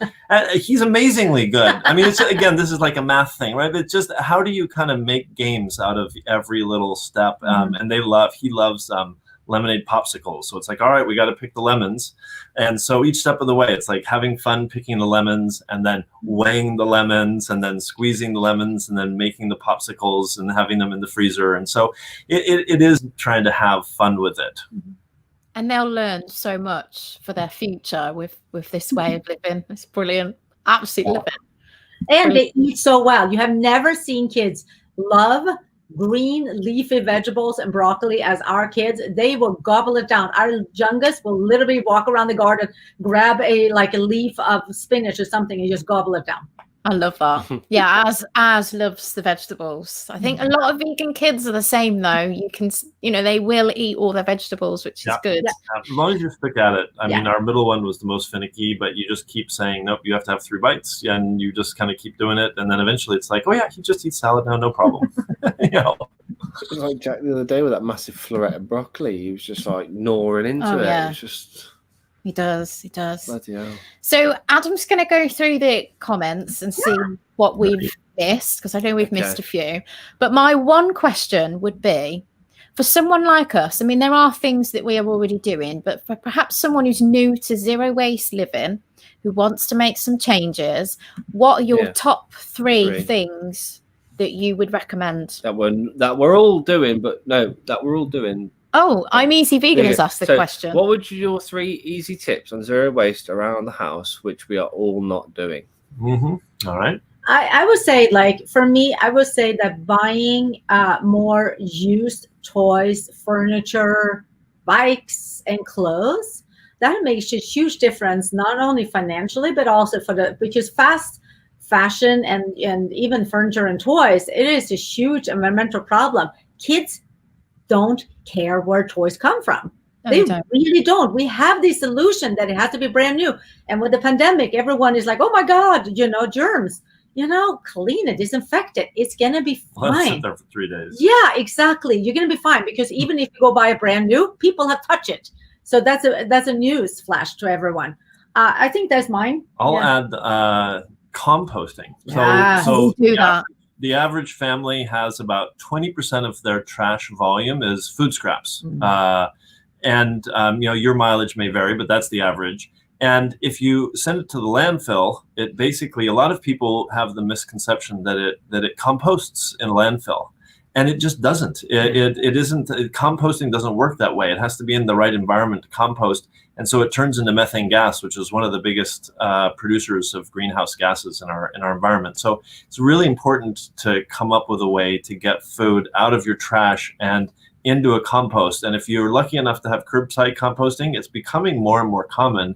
He's amazingly good. I mean, again, this is like a math thing, right? But just how do you kind of make games out of every little step? And he loves lemonade popsicles. So it's like, all right, we got to pick the lemons. And so each step of the way, it's like having fun picking the lemons and then weighing the lemons and then squeezing the lemons and then making the popsicles and having them in the freezer. And so it is trying to have fun with it. And they'll learn so much for their future with this way of living. It's brilliant. Absolutely love it. And they eat so well. You have never seen kids love green leafy vegetables and broccoli as our kids. They will gobble it down. Our youngest will literally walk around the garden, grab a leaf of spinach or something and just gobble it down. I love that. Yeah, as loves the vegetables. I think a lot of vegan kids are the same though. They will eat all their vegetables, which is good. Yeah. As long as you stick at it. I mean, our middle one was the most finicky, but you just keep saying, nope, you have to have 3 bites, and you just kind of keep doing it. And then eventually it's like, oh yeah, he just eats salad now, no problem. It was like Jack the other day with that massive floret of broccoli. He was just like gnawing into it. Yeah. It was just... He does. Bloody hell. So Adam's going to go through the comments and see what we've missed, because I know we've missed a few. But my one question would be, for someone like us, I mean, there are things that we are already doing, but for perhaps someone who's new to zero waste living, who wants to make some changes, what are your top three things that you would recommend? That we're all doing, but no, that we're all doing. Oh, I'm Easy Vegan has asked the question. What would your 3 easy tips on zero waste around the house, which we are all not doing? All right. I would say, for me, I would say that buying more used toys, furniture, bikes, and clothes, that makes a huge difference, not only financially, but also because fast fashion and even furniture and toys, it is a huge environmental problem. Kids don't care where toys come from. They really don't. We have the solution that it has to be brand new. And with the pandemic, everyone is like, oh my God, germs, clean it, disinfect it. It's going to be fine. Let's sit there for 3 days. Yeah, exactly. You're going to be fine, because even if you go buy a brand new, people have touched it. So that's a news flash to everyone. I think that's mine. I'll add composting. So do that. The average family has about 20% of their trash volume is food scraps. Your mileage may vary, but that's the average. And if you send it to the landfill, it basically, a lot of people have the misconception that it composts in a landfill. And it just doesn't. It isn't. Composting doesn't work that way. It has to be in the right environment to compost, and so it turns into methane gas, which is one of the biggest producers of greenhouse gases in our environment. So it's really important to come up with a way to get food out of your trash and into a compost. And if you're lucky enough to have curbside composting, it's becoming more and more common.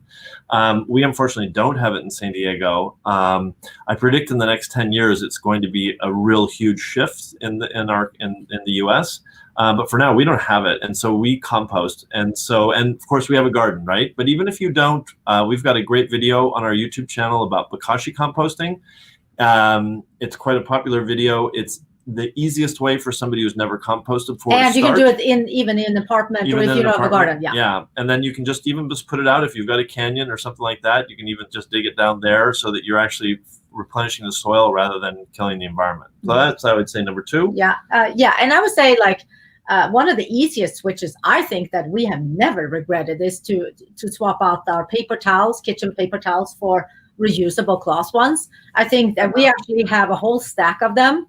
We unfortunately don't have it in San Diego. I predict in the next 10 years it's going to be a real huge shift in the US. But for now we don't have it, and so we compost. And of course we have a garden, right? But even if you don't, we've got a great video on our YouTube channel about bokashi composting. It's quite a popular video. It's the easiest way for somebody who's never composted before. And you can do it even in an apartment, or if you don't have a garden. Yeah. And then you can just put it out if you've got a canyon or something like that. You can even just dig it down there so that you're actually replenishing the soil rather than killing the environment. So that's, I would say, number 2. Yeah. And I would say one of the easiest switches I think that we have never regretted is to swap out our paper towels, kitchen paper towels, for reusable cloth ones. I think that we actually have a whole stack of them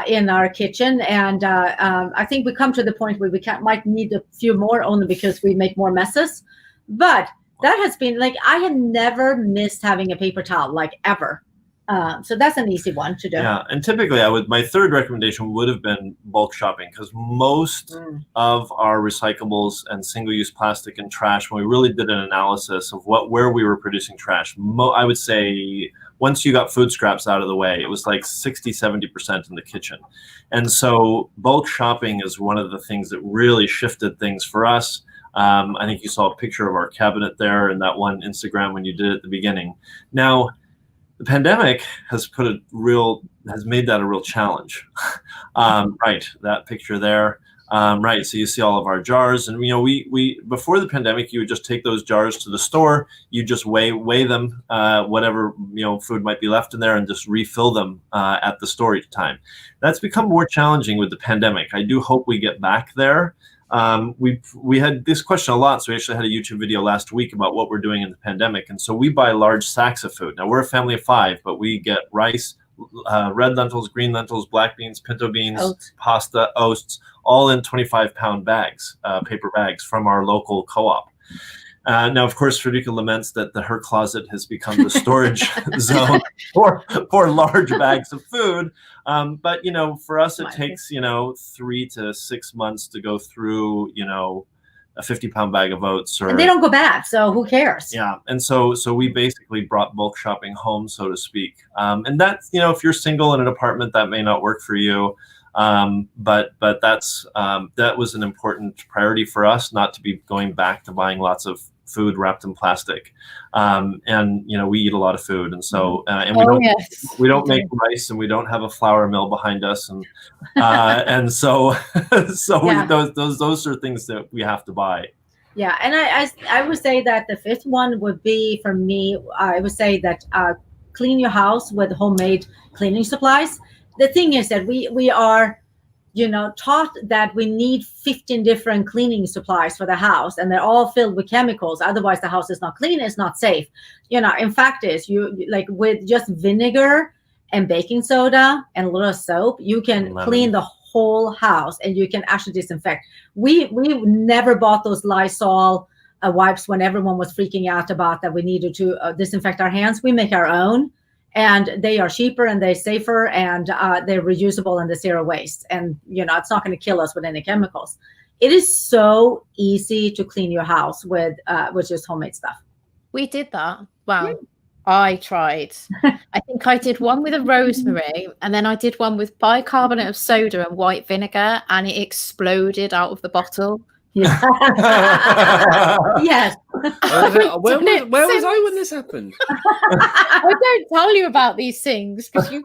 in our kitchen, and I think we come to the point where we might need a few more, only because we make more messes. But that has been I had never missed having a paper towel, ever. So that's an easy one to do. Yeah, and typically my third recommendation would have been bulk shopping, because most of our recyclables and single-use plastic and trash, when we really did an analysis of where we were producing trash, I would say once you got food scraps out of the way, it was 60-70% in the kitchen. And so bulk shopping is one of the things that really shifted things for us. I think you saw a picture of our cabinet there in that one Instagram when you did it at the beginning. Now, the pandemic has put a real has made that a real challenge. Right, that picture there. Right, so you see all of our jars, and we before the pandemic, you would just take those jars to the store, you just weigh them, whatever food might be left in there, and just refill them at the store each time. That's become more challenging with the pandemic. I do hope we get back there. We had this question a lot, so we actually had a YouTube video last week about what we're doing in the pandemic, and so we buy large sacks of food. Now we're a family of 5, but we get rice, red lentils, green lentils, black beans, pinto beans, oats, pasta, oats, all in 25-pound bags, paper bags from our local co-op. Now, of course, Frederica laments that her closet has become the storage zone for large bags of food. But, for us, it takes, 3 to 6 months to go through, a 50-pound bag of oats. And they don't go bad, so who cares? Yeah, and so we basically brought bulk shopping home, so to speak. And that's, if you're single in an apartment, that may not work for you. But that's that was an important priority for us, not to be going back to buying lots of food wrapped in plastic. And we eat a lot of food, and so and we don't make rice, and we don't have a flour mill behind us, and so those are things that we have to buy. Yeah, and I would say that the 5th one would be, for me, I would say that clean your house with homemade cleaning supplies. The thing is that we are taught that we need 15 different cleaning supplies for the house, and they're all filled with chemicals. Otherwise, the house is not clean. It's not safe. In fact, with just vinegar and baking soda and a little soap, you can clean the whole house, and you can actually disinfect. We never bought those Lysol wipes when everyone was freaking out about that we needed to disinfect our hands. We make our own. And they are cheaper, and they're safer, and they're reusable, and they're zero waste. And, it's not going to kill us with any chemicals. It is so easy to clean your house with just homemade stuff. We did that. Wow. I tried. I think I did one with a rosemary, and then I did one with bicarbonate of soda and white vinegar, and it exploded out of the bottle. Yeah. Yes. Where was I when this happened? I don't tell you about these things because you.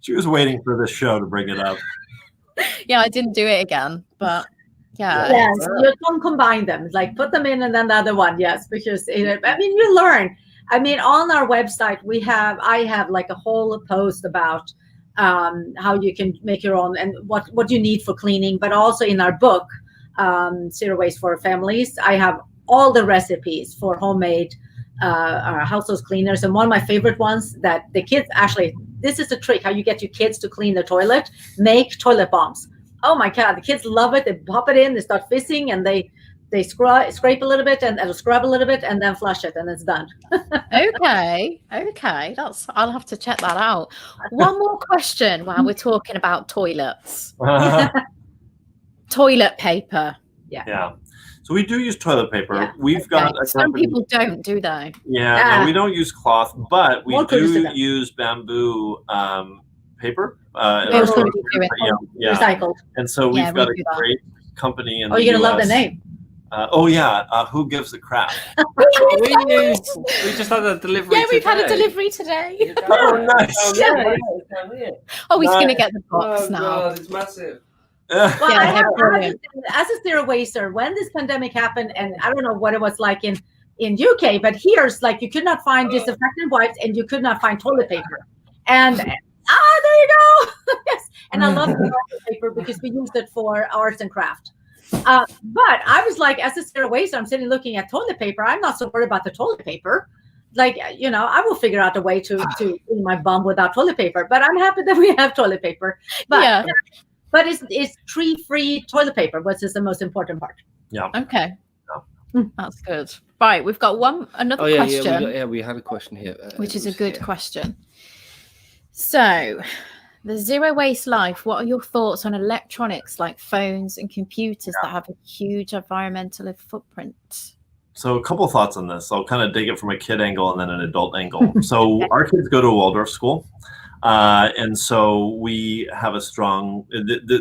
She was waiting for this show to bring it up. Yeah, I didn't do it again, but yeah. Yes, you don't combine them. Like put them in and then the other one. Yes, because you learn. On our website I have like a whole post about how you can make your own and what you need for cleaning, but also in our book, Zero Waste for Families, I have all the recipes for homemade household cleaners. And one of my favorite ones that the kids this is the trick, how you get your kids to clean the toilet, make toilet bombs. Oh my God, the kids love it. They pop it in, they start fizzing, and they scrape a little bit and scrub a little bit and then flush it, and it's done. Okay. I'll have to check that out. One more question while we're talking about toilets. Toilet paper. Yeah. So we do use toilet paper. Yeah. We've got some people don't, do they? Yeah. No, we don't use cloth, but we do use bamboo paper. Recycled. And so we've got a great company in the you're gonna US. love the name. Who gives the crap? we just had a delivery. Yeah, we've today. had a delivery today. Oh, nice. Oh, he's gonna get the box now. God, it's massive. Well, as a zero waster, when this pandemic happened, and I don't know what it was like in UK, but here's like you could not find disinfectant wipes and you could not find toilet paper. And there you go. Yes, and I love the toilet paper because we used it for arts and craft. But I was like, as a zero waster, I'm sitting looking at toilet paper. I'm not so worried about the toilet paper. Like, I will figure out a way to clean my bum without toilet paper. But I'm happy that we have toilet paper. But but it's tree-free toilet paper, which is the most important part. Yeah. Okay. That's good. Right, we've got another question. We had a question here, which is a good question. So, the zero waste life, what are your thoughts on electronics like phones and computers that have a huge environmental footprint? So a couple of thoughts on this. I'll kind of dig it from a kid angle and then an adult angle. So our kids go to a Waldorf school. And so we have a strong,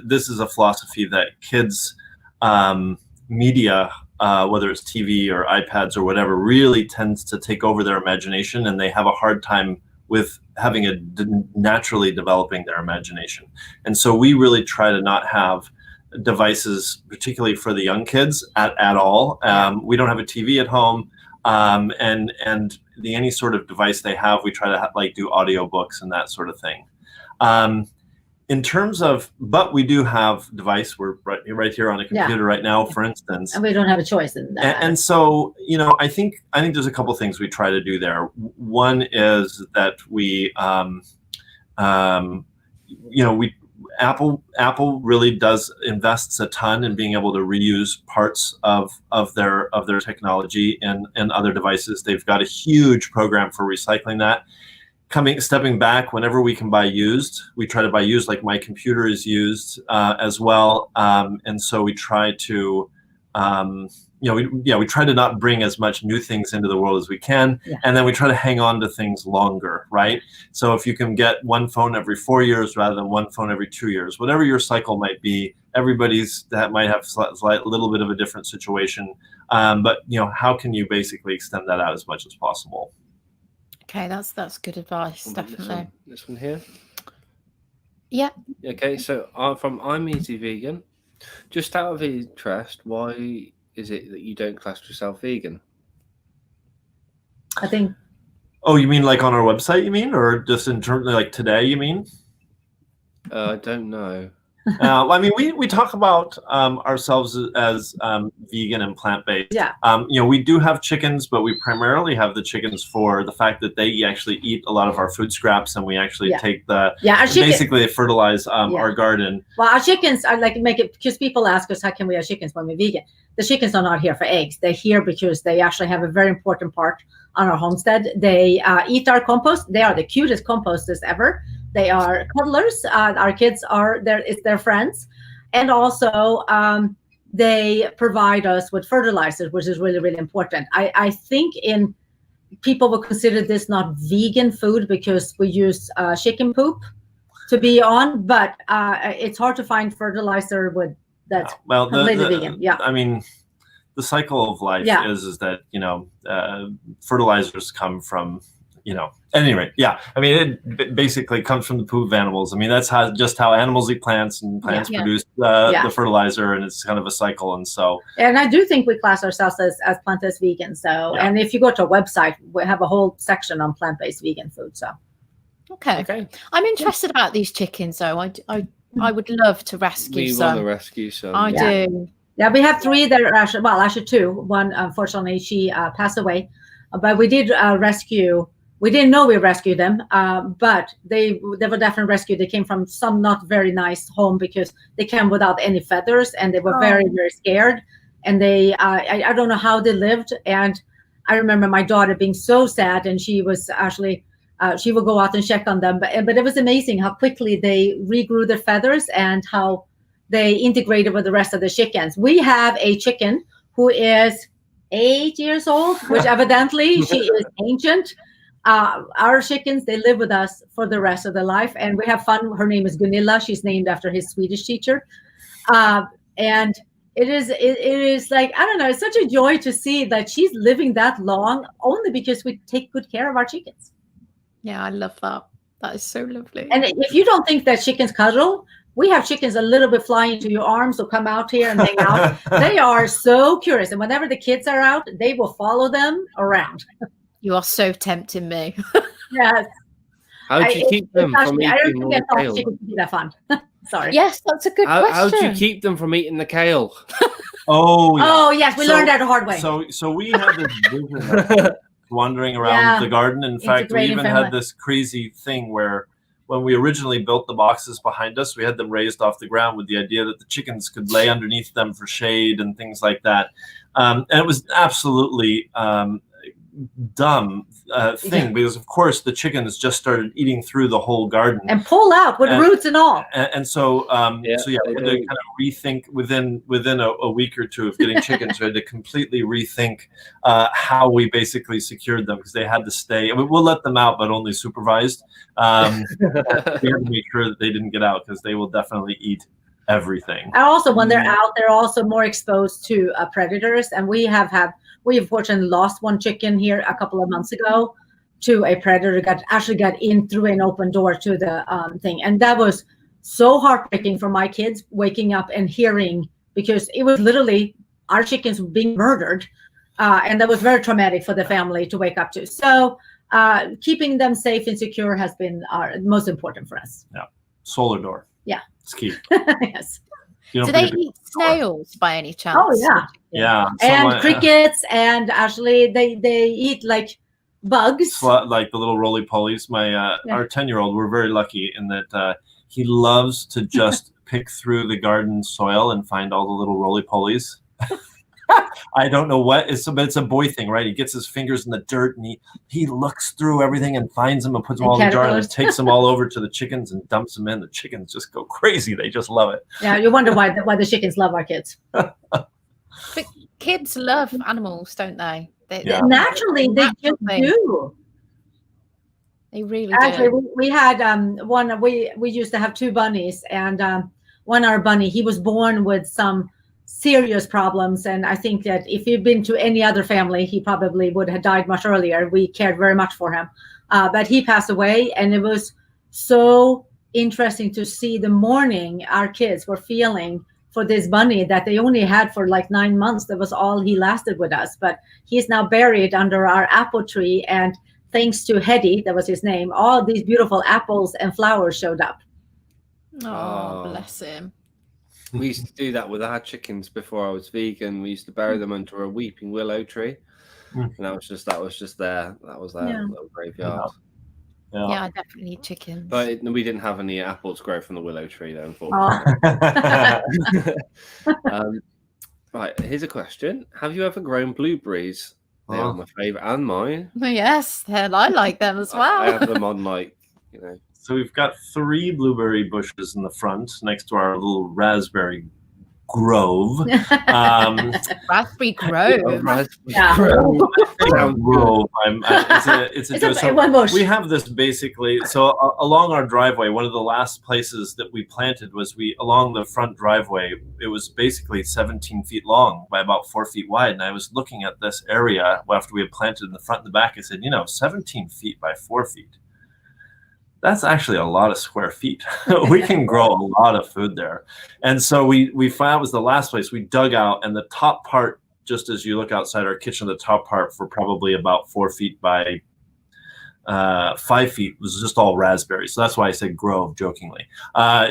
this is a philosophy that kids, media, whether it's TV or iPads or whatever, really tends to take over their imagination, and they have a hard time with having naturally developing their imagination. And so we really try to not have devices, particularly for the young kids, at all. We don't have a TV at home, and any sort of device they have, we try to like do audiobooks and that sort of thing. In terms of, but we do have device. We're right here on a computer right now, for instance, and we don't have a choice in that. And so, I think there's a couple things we try to do there. One is that we, Apple really invests a ton in being able to reuse parts of their technology in other devices. They've got a huge program for recycling that. Stepping back, whenever we can buy used, we try to buy used. Like my computer is used as well, and so we try to, we try to not bring as much new things into the world as we can, and then we try to hang on to things longer, right? So if you can get one phone every 4 years rather than one phone every 2 years, whatever your cycle might be, that might have a little bit of a different situation, but how can you basically extend that out as much as possible? Okay, that's good advice, definitely. This one here. Yeah. Okay, so I'm Easy Vegan. Just out of interest, why is it that you don't class yourself vegan? I think. Oh, you mean like on our website? You mean, or just in terms of like today? You mean? I don't know. I mean, we talk about ourselves as vegan and plant-based. Yeah. We do have chickens, but we primarily have the chickens for the fact that they actually eat a lot of our food scraps, and we actually take basically they fertilize our garden. Well, our chickens, I like to make it because people ask us, how can we have chickens when we're vegan? The chickens are not here for eggs. They're here because they actually have a very important part on our homestead. They eat our compost. They are the cutest composters ever. They are cuddlers. Our kids are it's their friends. And also they provide us with fertilizers, which is really, really important. I think people will consider this not vegan food because we use chicken poop to be on, but it's hard to find fertilizer that's completely vegan. Yeah. I mean, the cycle of life is that, fertilizers come from, anyway, I mean, it basically comes from the poop of animals. I mean, that's just how animals eat plants, and plants produce the fertilizer, and it's kind of a cycle. And so, and I do think we class ourselves as plant-based vegan. So, and if you go to our website, we have a whole section on plant-based vegan food. So, okay. I'm interested about these chickens, though. I would love to rescue some. We want to rescue some. I do. Yeah, we have 3 that are actually 2. One, unfortunately, she passed away, but we did rescue. We didn't know we rescued them, but they were definitely rescued. They came from some not very nice home because they came without any feathers, and they were very, very scared. And they, I don't know how they lived. And I remember my daughter being so sad, and she was actually, she would go out and check on them. But it was amazing how quickly they regrew their feathers and how they integrated with the rest of the chickens. We have a chicken who is 8 years old, which evidently she is ancient. Our chickens, they live with us for the rest of their life, and we have fun. Her name is Gunilla. She's named after his Swedish teacher. And it is like, I don't know, it's such a joy to see that she's living that long only because we take good care of our chickens. Yeah, I love that. That is so lovely. And if you don't think that chickens cuddle, we have chickens a little bit fly into your arms or come out here and hang out. They are so curious. And whenever the kids are out, they will follow them around. You are so tempting me. Yes. How do you keep them from eating the kale? Chickens would be that fun. Sorry. Yes, that's a good question. How do you keep them from eating the kale? Oh, yes. We learned that the hard way. So we had this vision wandering around the garden. In fact, we even had this crazy thing where when we originally built the boxes behind us, we had them raised off the ground with the idea that the chickens could lay underneath them for shade and things like that. And it was absolutely dumb thing because of course the chickens just started eating through the whole garden and pull out with roots and all. And so we had to kind of rethink within a week or 2 of getting chickens. We had to completely rethink how we basically secured them because they had to stay. I mean, we'll let them out, but only supervised. We had to make sure that they didn't get out because they will definitely eat everything. And also when they're out, they're also more exposed to predators. And we have fortunately lost one chicken here a couple of months ago to a predator actually got in through an open door to the thing. And that was so heartbreaking for my kids waking up and hearing, because it was literally our chickens being murdered. And that was very traumatic for the family to wake up to. So keeping them safe and secure has been most important for us. Yeah. Solar door. Yeah. It's key. Yes. Do they eat snails by any chance? Oh, yeah. Yeah. And crickets, and actually they eat like bugs. Like the little roly-polies. Our 10-year-old, we're very lucky in that he loves to just pick through the garden soil and find all the little roly-polies. I don't know what but it's a boy thing, right? He gets his fingers in the dirt and he looks through everything and finds them and puts them all in the jar and takes them all over to the chickens and dumps them in. The chickens just go crazy. They just love it. Yeah, you wonder why the chickens love our kids. But kids love animals, don't they? Naturally, they just do. They really Actually, do. we had one. We used to have 2 bunnies, and one our bunny, he was born with some serious problems, and I think that if he'd been to any other family, he probably would have died much earlier. We cared very much for him, but he passed away, and it was so interesting to see the mourning our kids were feeling for this bunny that they only had for like 9 months. That was all he lasted with us, but he's now buried under our apple tree, and thanks to Hetty, that was his name, all these beautiful apples and flowers showed up. Oh, bless him. We used to do that with our chickens before I was vegan. We used to bury them under a weeping willow tree, and that was just there. That was their little graveyard. Yeah, I definitely need chickens. But we didn't have any apples grow from the willow tree, though, unfortunately. Right, here's a question: have you ever grown blueberries? They are my favorite and mine. Yes, I like them as well. I have them on So we've got 3 blueberry bushes in the front next to our little raspberry grove. Raspberry grove. Grove. It's a joke. We have this basically. So along our driveway, one of the last places that we planted was along the front driveway. It was basically 17 feet long by about 4 feet wide. And I was looking at this area after we had planted in the front and the back. I said, 17 feet by 4 feet. That's actually a lot of square feet. We can grow a lot of food there. And so we found it was the last place we dug out, and the top part, just as you look outside our kitchen, the top part for probably about 4 feet by 5 feet was just all raspberries. So that's why I said grove jokingly.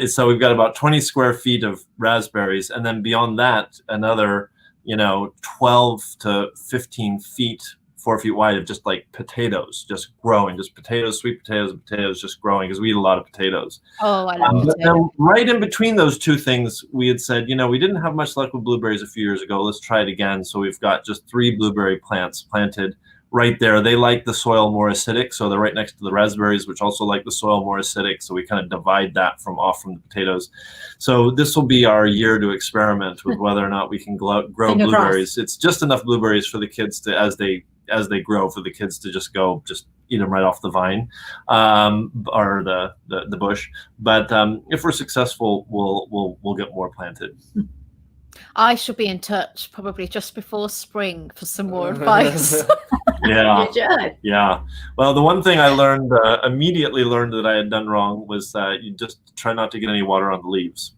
So we've got about 20 square feet of raspberries. And then beyond that, another, 12 to 15 feet 4 feet wide of just like potatoes, just growing, just potatoes, sweet potatoes, and potatoes just growing, because we eat a lot of potatoes. Oh, I love potatoes. But then right in between those 2 things, we had said, we didn't have much luck with blueberries a few years ago. Let's try it again. So we've got just 3 blueberry plants planted right there. They like the soil more acidic, so they're right next to the raspberries, which also like the soil more acidic. So we kind of divide that off from the potatoes. So this will be our year to experiment with whether or not we can grow blueberries. It's just enough blueberries for the kids to, as they grow, for the kids to just eat them right off the vine or the bush. But if we're successful, we'll get more planted. I shall be in touch probably just before spring for some more advice. Yeah. Well, the one thing I immediately learned that I had done wrong was that you just try not to get any water on the leaves.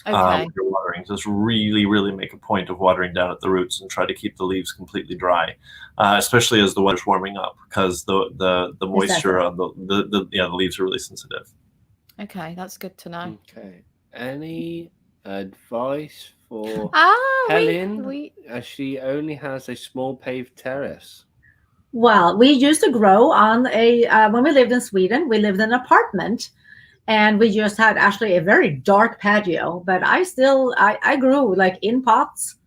When you're watering, just really, really make a point of watering down at the roots and try to keep the leaves completely dry, especially as the weather's warming up, because the moisture on the leaves are really sensitive. Okay, that's good to know. Okay, any advice for Helen? As she only has a small paved terrace. Well, we used to grow on when we lived in Sweden, we lived in an apartment. And we just had actually a very dark patio, but I grew like in pots,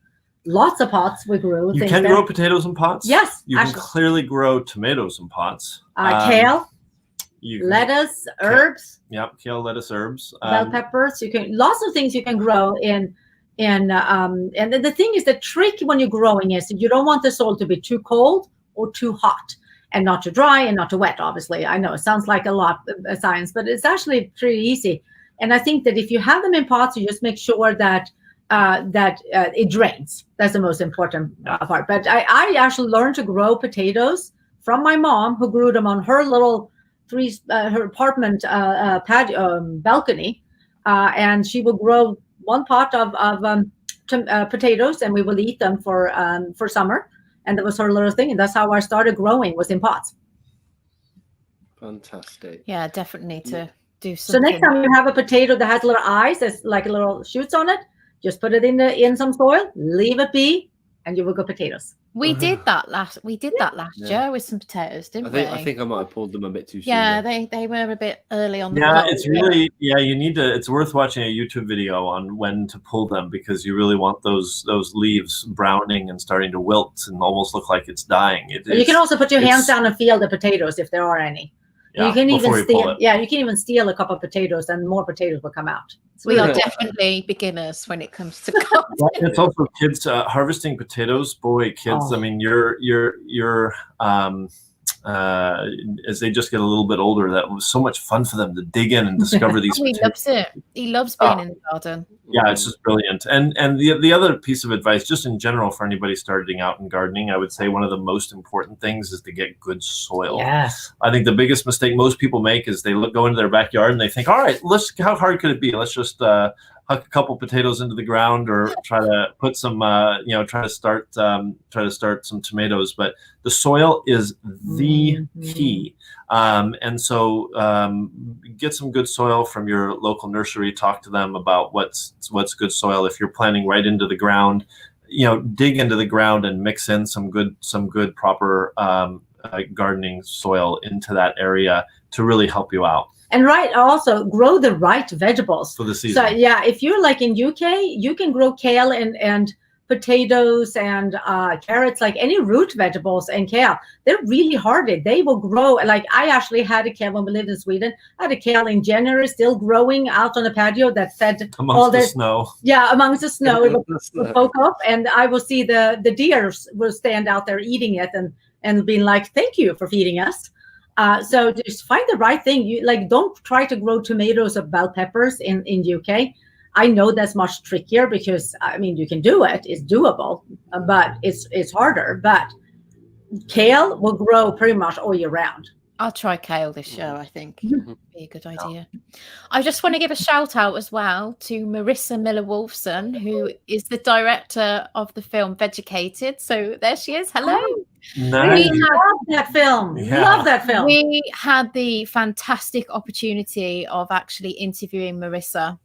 lots of pots we grew. You can grow potatoes in pots? Yes. You can clearly grow tomatoes in pots. Kale, lettuce, herbs. Yep, kale, lettuce, herbs. Bell peppers. Lots of things you can grow in. And the thing is, the trick when you're growing is you don't want the soil to be too cold or too hot. And not too dry and not too wet, obviously. I know it sounds like a lot of science, but it's actually pretty easy. And I think that if you have them in pots, you just make sure that it drains. That's the most important part. But I actually learned to grow potatoes from my mom, who grew them on her little her apartment balcony, and she would grow one pot of potatoes, and we will eat them for summer. And that was her little thing, and that's how I started growing, was in pots. Fantastic. Yeah, definitely to do So something. next time you have a potato that has little eyes, that's like a little shoots on it, just put it in some soil, leave it be, and you will get potatoes. We did that last year with some potatoes, didn't we? I think I might have pulled them a bit too soon. Yeah, they were a bit early on the Yeah, block. it's really, you need to, it's worth watching a YouTube video on when to pull them, because you really want those leaves browning and starting to wilt and almost look like it's dying. You can also put your hands down and feel the potatoes if there are any. Yeah, you can even steal. Yeah, you can even steal a couple of potatoes, and more potatoes will come out. We are definitely beginners when it comes to gardening. It's also kids harvesting potatoes. Boy, kids! Oh. I mean, you're as they just get a little bit older, that was so much fun for them to dig in and discover these. He loves it. He loves being in the garden. Yeah, it's just brilliant. And the other piece of advice, just in general, for anybody starting out in gardening, I would say one of the most important things is to get good soil. Yes. I think the biggest mistake most people make is they go into their backyard and they think, all right, how hard could it be? Let's just huck a couple potatoes into the ground, or try to put some, try to start some tomatoes. But the soil is the key. And so get some good soil from your local nursery. Talk to them about what's good soil. If you're planting right into the ground, dig into the ground and mix in some good proper gardening soil into that area to really help you out. And also grow the right vegetables for the season. So yeah, if you're like in UK, you can grow kale and potatoes and carrots, like any root vegetables and kale. They're really hardy. They will grow. Like I actually had a kale when we lived in Sweden. I had a kale in January, still growing out on the patio that fed amongst the snow. Yeah, amongst the snow. It would poke up, and I will see the deers will stand out there eating it and being like, "Thank you for feeding us." So just find the right thing. You don't try to grow tomatoes or bell peppers in UK. I know that's much trickier, because I mean, you can do it, it's doable, but it's harder. But kale will grow pretty much all year round. I'll try kale this year, I think. Be a good idea. I just want to give a shout out as well to Marissa Miller-Wolfson, who is the director of the film Vegated. So there she is. Hello. Nice. We love that film. Yeah. Love that film. We had the fantastic opportunity of actually interviewing Marissa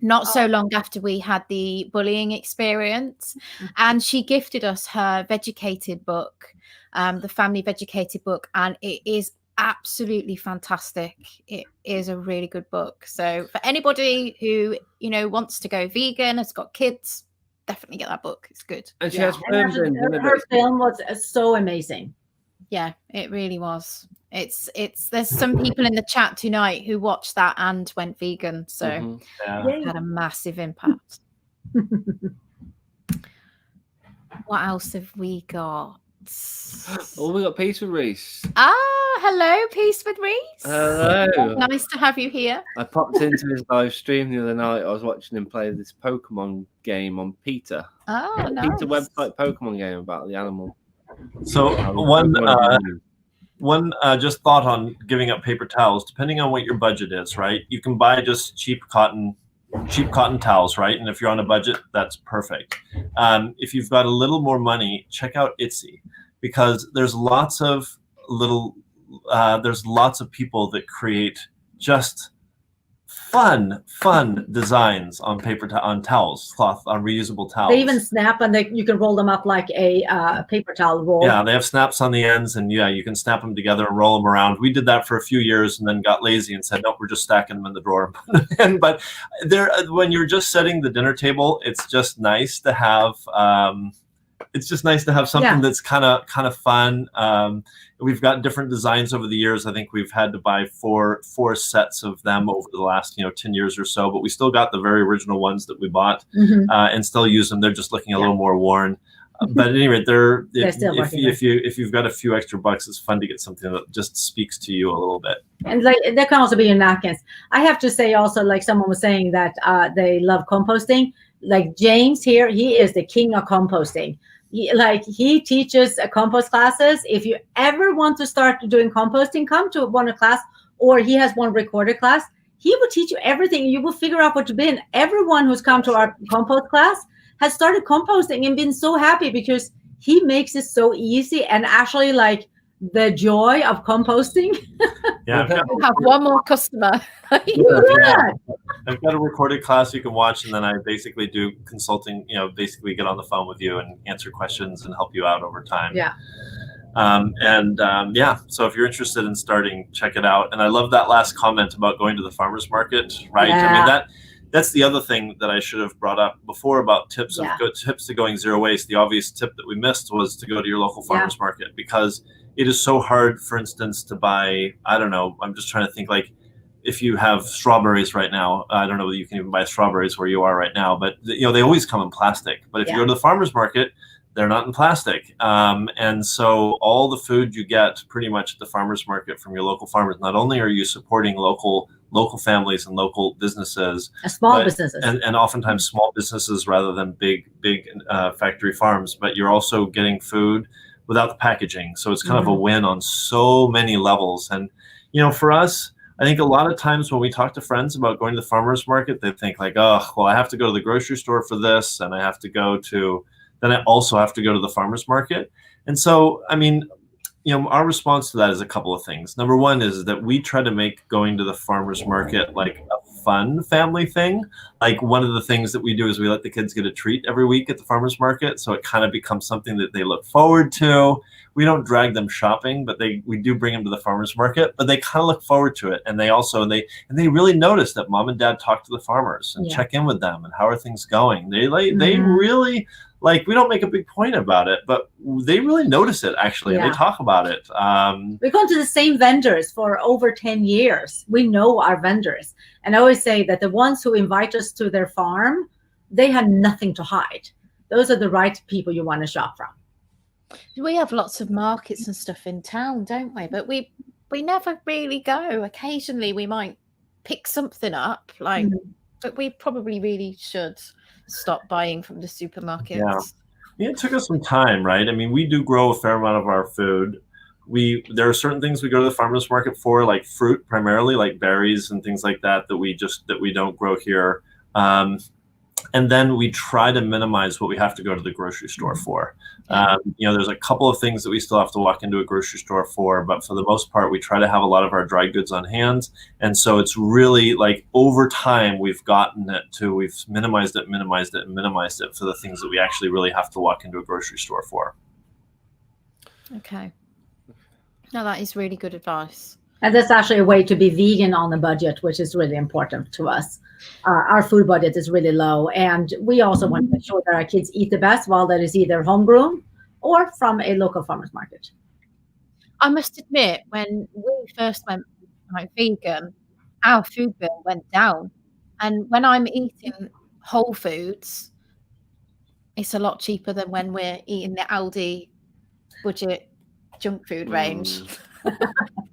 not so long after we had the bullying experience, and she gifted us her Vegated book, the family Vegated book, and it is absolutely fantastic. It is a really good book. So for anybody who wants to go vegan, has got kids, definitely get that book. It's good. And she has her film was so amazing. Yeah, it really was. It's there's some people in the chat tonight who watched that and went vegan, so it had a massive impact. What else have we got? Oh, we got Peace with Reese. Hello, Peace with Reese. Hello. Nice to have you here. I popped into his live stream the other night. I was watching him play this Pokemon game on PETA. Oh, nice. PETA website Pokemon game about the animal. So one just thought on giving up paper towels. Depending on what your budget is, right? You can buy just cheap cotton towels, right? And if you're on a budget, that's perfect. If you've got a little more money, check out Etsy, because there's lots of people that create just fun designs on on towels, cloth, on reusable towels. They even snap, and you can roll them up like a paper towel roll. Yeah, they have snaps on the ends, and you can snap them together and roll them around. We did that for a few years and then got lazy and said, nope, we're just stacking them in the drawer. But when you're just setting the dinner table, it's just nice to have something that's kind of fun. We've got different designs over the years. I think we've had to buy four sets of them over the last 10 years or so, but we still got the very original ones that we bought and still use them. They're just looking a little more worn. But at any rate, if you've got a few extra bucks, it's fun to get something that just speaks to you a little bit. And that can also be your napkins. I have to say also, like someone was saying that they love composting. Like James here, he is the king of composting. he teaches compost classes. If you ever want to start doing composting, come to one class, or he has one recorded class. He will teach you everything. You will figure out what to bin. Everyone who's come to our compost class has started composting and been so happy because he makes it so easy, and actually like the joy of composting. Yeah, have one more customer. yeah. I've got a recorded class you can watch, and then I basically do consulting, basically get on the phone with you and answer questions and help you out over time. Yeah. So if you're interested in starting, check it out. And I love that last comment about going to the farmer's market, right? Yeah. I mean, that's the other thing that I should have brought up before about tips to going zero waste. The obvious tip that we missed was to go to your local farmer's market, because it is so hard, for instance, to buy, I don't know, I'm just trying to think, like, if you have strawberries right now, I don't know whether you can even buy strawberries where you are right now, but they always come in plastic. But if you go to the farmer's market, they're not in plastic. And so all the food you get pretty much at the farmer's market from your local farmers, not only are you supporting local families and local businesses, small businesses, and oftentimes small businesses rather than big factory farms, but you're also getting food without the packaging. So it's kind of a win on so many levels. And, for us, I think a lot of times when we talk to friends about going to the farmer's market, they think like, oh, well, I have to go to the grocery store for this, and then I also have to go to the farmer's market. And so, I mean, our response to that is a couple of things. Number one is that we try to make going to the farmer's market like a fun family thing. Like, one of the things that we do is we let the kids get a treat every week at the farmer's market. So it kind of becomes something that they look forward to. We don't drag them shopping, but we do bring them to the farmer's market, but they kind of look forward to it. And they also, they really notice that mom and dad talk to the farmers and check in with them and how are things going. They really, like, we don't make a big point about it, but they really notice it, actually. And they talk about it. We've gone to the same vendors for over 10 years. We know our vendors. And I always say that the ones who invite us to their farm, they have nothing to hide. Those are the right people you want to shop from. We have lots of markets and stuff in town, don't we? But we never really go. Occasionally we might pick something up, but we probably really should stop buying from the supermarkets. Yeah, it took us some time, right? I mean, we do grow a fair amount of our food. There are certain things we go to the farmer's market for, like fruit primarily, like berries and things like that we don't grow here. And then we try to minimize what we have to go to the grocery store for. There's a couple of things that we still have to walk into a grocery store for, but for the most part, we try to have a lot of our dry goods on hand. And so it's really like over time, we've minimized it for the things that we actually really have to walk into a grocery store for. Okay. No, that is really good advice. And that's actually a way to be vegan on a budget, which is really important to us. Our food budget is really low, and we also want to make sure that our kids eat the best, while that is either homegrown or from a local farmer's market. I must admit, when we first went vegan, our food bill went down. And when I'm eating whole foods, it's a lot cheaper than when we're eating the Aldi budget junk food range.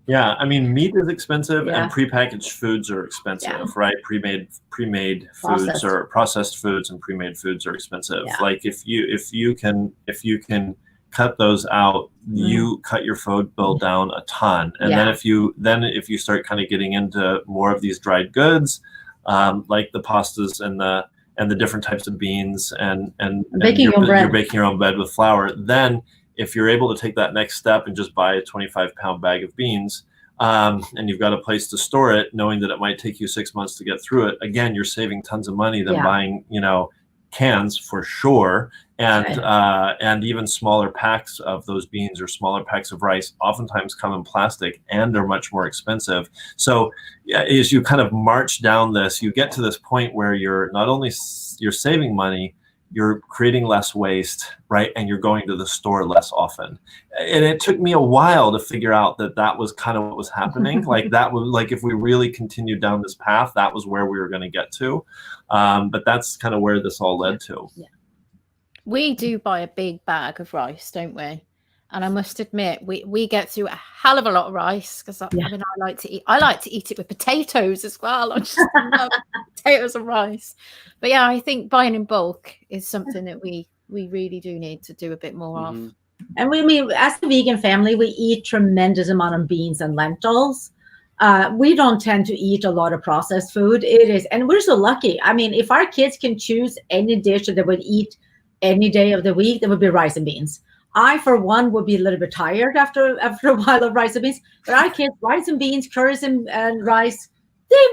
Yeah, I mean, meat is expensive, and prepackaged foods are expensive, right? Pre-made foods or processed foods and pre-made foods are expensive. Yeah. Like if you can cut those out, you cut your food bill down a ton. And then if you start kind of getting into more of these dried goods, like the pastas and the different types of beans and you're baking your own bread with flour, then if you're able to take that next step and just buy a 25-pound bag of beans, and you've got a place to store it, knowing that it might take you 6 months to get through it, again, you're saving tons of money than buying, cans for sure. And even smaller packs of those beans or smaller packs of rice oftentimes come in plastic and are much more expensive. So as you kind of march down this, you get to this point where you're not only you're saving money, you're creating less waste, right? And you're going to the store less often. And it took me a while to figure out that was kind of what was happening. If we really continued down this path, that was where we were going to get to. But that's kind of where this all led to. Yeah. We do buy a big bag of rice, don't we? And I must admit, we get through a hell of a lot of rice, because I like to eat it with potatoes as well. I just love potatoes and rice. But yeah, I think buying in bulk is something that we we really do need to do a bit more of. And we as a vegan family, we eat tremendous amount of beans and lentils. We don't tend to eat a lot of processed food. And we're so lucky. I mean, if our kids can choose any dish that they would eat any day of the week, that would be rice and beans. I, for one, would be a little bit tired after a while of rice and beans. But our kids, rice and beans, curries and rice,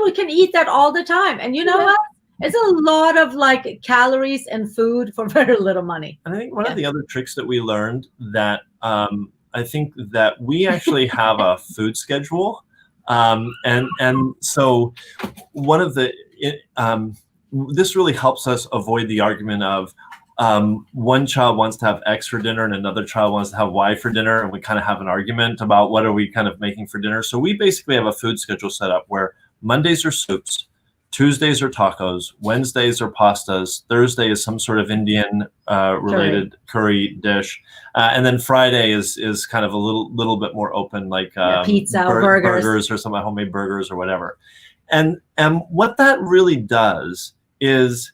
we can eat that all the time. And you know what? It's a lot of like calories and food for very little money. And I think one of the other tricks that we learned that I think that we actually have a food schedule. And so one of the, this really helps us avoid the argument of one child wants to have X for dinner and another child wants to have Y for dinner. And we kind of have an argument about what are we kind of making for dinner. So we basically have a food schedule set up where Mondays are soups, Tuesdays are tacos, Wednesdays are pastas, Thursday is some sort of Indian related curry dish, and then Friday is kind of a little bit more open, like pizza or burgers or some homemade burgers or whatever. And what that really does is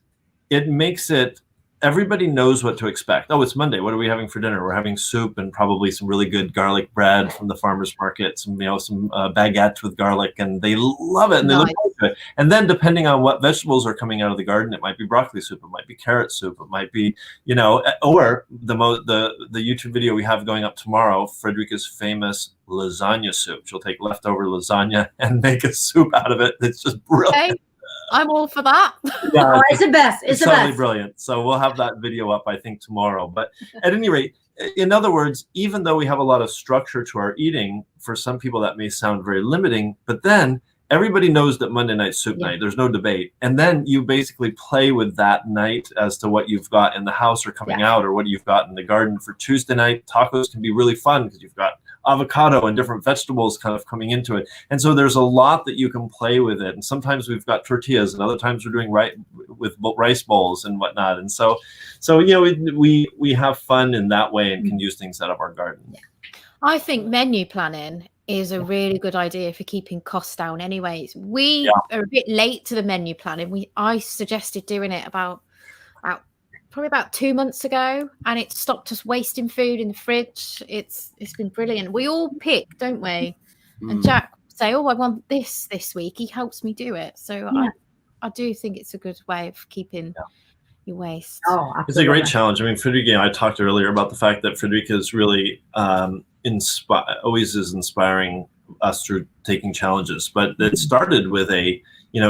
it makes it, everybody knows what to expect. Oh, it's Monday. What are we having for dinner? We're having soup and probably some really good garlic bread from the farmer's market, some baguette with garlic, and they love it and they look forward to it. And then depending on what vegetables are coming out of the garden, it might be broccoli soup, it might be carrot soup, it might be, or the YouTube video we have going up tomorrow, Frederica's famous lasagna soup. She'll take leftover lasagna and make a soup out of it. It's just brilliant. Okay. I'm all for that. Yeah, it's the best. It's totally brilliant. So we'll have that video up, I think, tomorrow. But at any rate, in other words, even though we have a lot of structure to our eating, for some people that may sound very limiting, but then everybody knows that Monday night soup night, there's no debate. And then you basically play with that night as to what you've got in the house or coming out or what you've got in the garden. For Tuesday night, tacos can be really fun because you've got avocado and different vegetables kind of coming into it. And so there's a lot that you can play with it. And sometimes we've got tortillas and other times we're doing with rice bowls and whatnot. And so we have fun in that way and can use things out of our garden. Yeah. I think menu planning is a really good idea for keeping costs down anyways. We are a bit late to the menu planning. I suggested doing it probably about 2 months ago, and it stopped us wasting food in the fridge. It's been brilliant. We all pick, don't we? And Jack say, "Oh, I want this week." He helps me do it. So I do think it's a good way of keeping your waste. Oh, absolutely. It's a great challenge. I mean, Frederica, I talked earlier about the fact that Frederica is really always is inspiring us through taking challenges. But it started with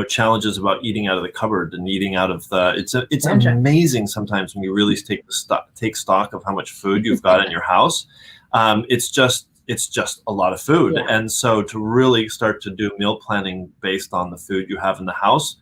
challenges about eating out of the cupboard and eating out of the. It's amazing sometimes when you really take stock of how much food you've got in your house. It's just a lot of food, and so to really start to do meal planning based on the food you have in the house.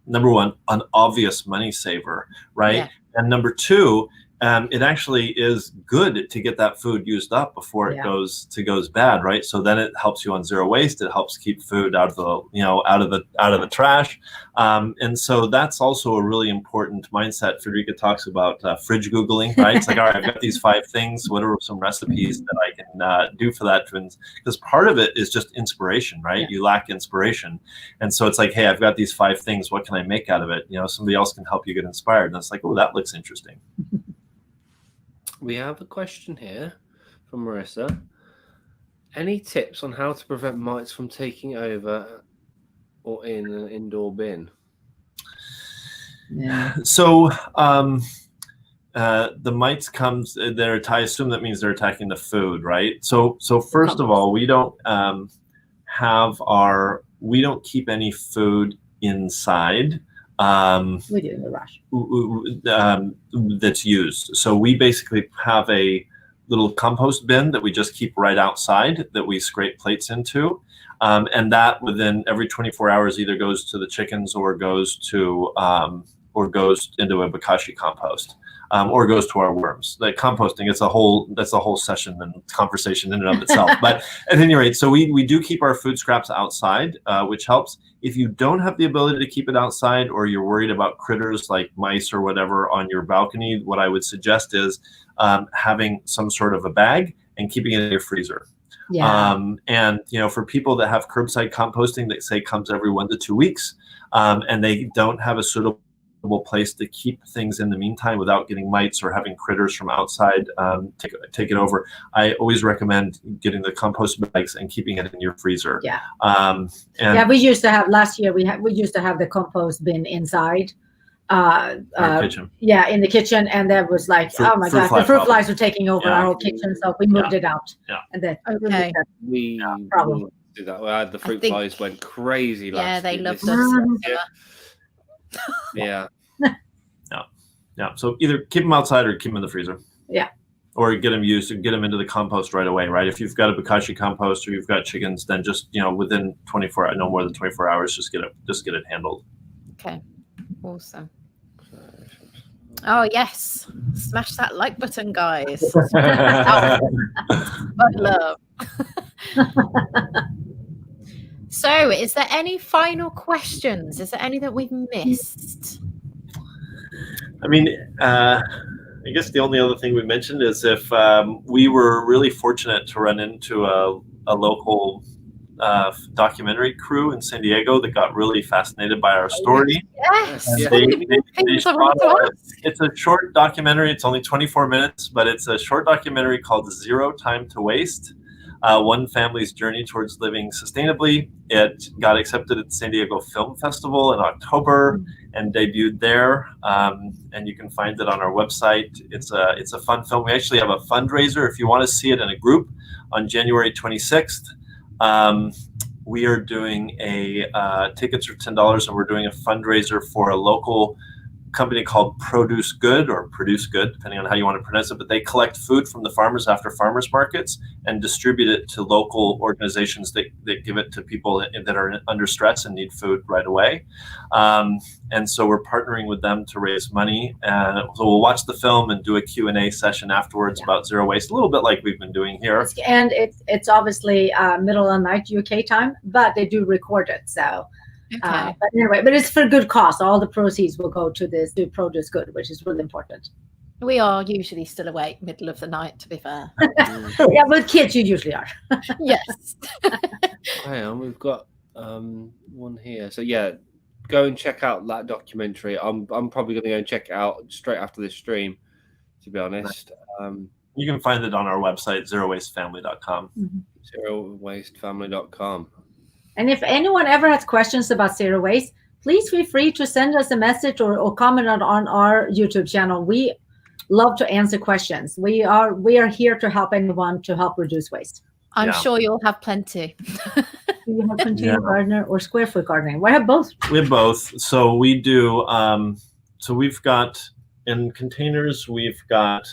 Number one, an obvious money saver, right? Yeah. And number two, it actually is good to get that food used up before it goes bad, right? So then it helps you on zero waste. It helps keep food out of the trash, and so that's also a really important mindset. Frederica talks about fridge googling, right? It's like, all right, I've got these 5 things. What are some recipes that I can do for that? Because part of it is just inspiration, right? You lack inspiration, and so it's like, hey, I've got these 5 things. What can I make out of it? Somebody else can help you get inspired, and it's like, oh, that looks interesting. We have a question here from Marissa. Any tips on how to prevent mites from taking over or in an indoor bin? Yeah. So the mites comes, I assume that means they're attacking the food, right? So first of all, we don't keep any food inside. We do in the rush. That's used. So we basically have a little compost bin that we just keep right outside that we scrape plates into. And that within every 24 hours either goes to the chickens or goes into a bokashi compost. Or goes to our worms. Like composting, that's a whole session and conversation in and of itself. But at any rate, so we do keep our food scraps outside, which helps. If you don't have the ability to keep it outside, or you're worried about critters like mice or whatever on your balcony, what I would suggest is having some sort of a bag and keeping it in your freezer. Yeah. And for people that have curbside composting that say comes every 1 to 2 weeks, and they don't have a suitable place to keep things in the meantime without getting mites or having critters from outside take it over, I always recommend getting the compost bags and keeping it in your freezer. Yeah. And we used to have last year. We used to have the compost bin inside. our kitchen. Yeah, in the kitchen, and that was like, oh my gosh, the fruit flies were taking over our whole kitchen, so we moved it out. Yeah. And then we problem. did that. We had the fruit flies went crazy last Yeah, they year. loved This- us. Yeah. Yeah. So either keep them outside or keep them in the freezer. Yeah. Or get them used, or get them into the compost right away, right? If you've got a bokashi compost or you've got chickens, then just, within 24, no more than 24 hours, just get it handled. Okay, awesome. Oh yes, smash that like button, guys. But love. So, is there any final questions? Is there any that we've missed? I mean, I guess the only other thing we mentioned is if we were really fortunate to run into a local documentary crew in San Diego that got really fascinated by our story. Yes. They shot it's a short documentary. It's only 24 minutes, but it's a short documentary called Zero Time to Waste. One family's journey towards living sustainably. It got accepted at the San Diego Film Festival in October and debuted there. And you can find it on our website. It's a fun film. We actually have a fundraiser if you want to see it in a group on January 26th. We are doing tickets are $10, and we're doing a fundraiser for a local company called Produce Good, or Produce Good, depending on how you want to pronounce it. But they collect food from the farmers after farmers markets and distribute it to local organizations that give it to people that are under stress and need food right away. And so we're partnering with them to raise money. And so we'll watch the film and do a Q&A session afterwards about zero waste, a little bit like we've been doing here. And it's obviously middle of the night UK time, but they do record it. So. Okay. But anyway, it's for good cause. All the proceeds will go to Produce Good, which is really important. We are usually still awake middle of the night, to be fair. Yeah, with kids you usually are. Yes. Hang on, we've got one here. So yeah, go and check out that documentary. I'm probably going to go and check it out straight after this stream, to be honest. You can find it on our website, zerowastefamily.com. Zerowastefamily.com. And if anyone ever has questions about zero waste, please feel free to send us a message or comment on our YouTube channel. We love to answer questions. We are here to help anyone to help reduce waste. I'm sure you'll have plenty. Do you have container gardener or square foot gardening? We have both. We have both. So we do. So we've got in containers. We've got.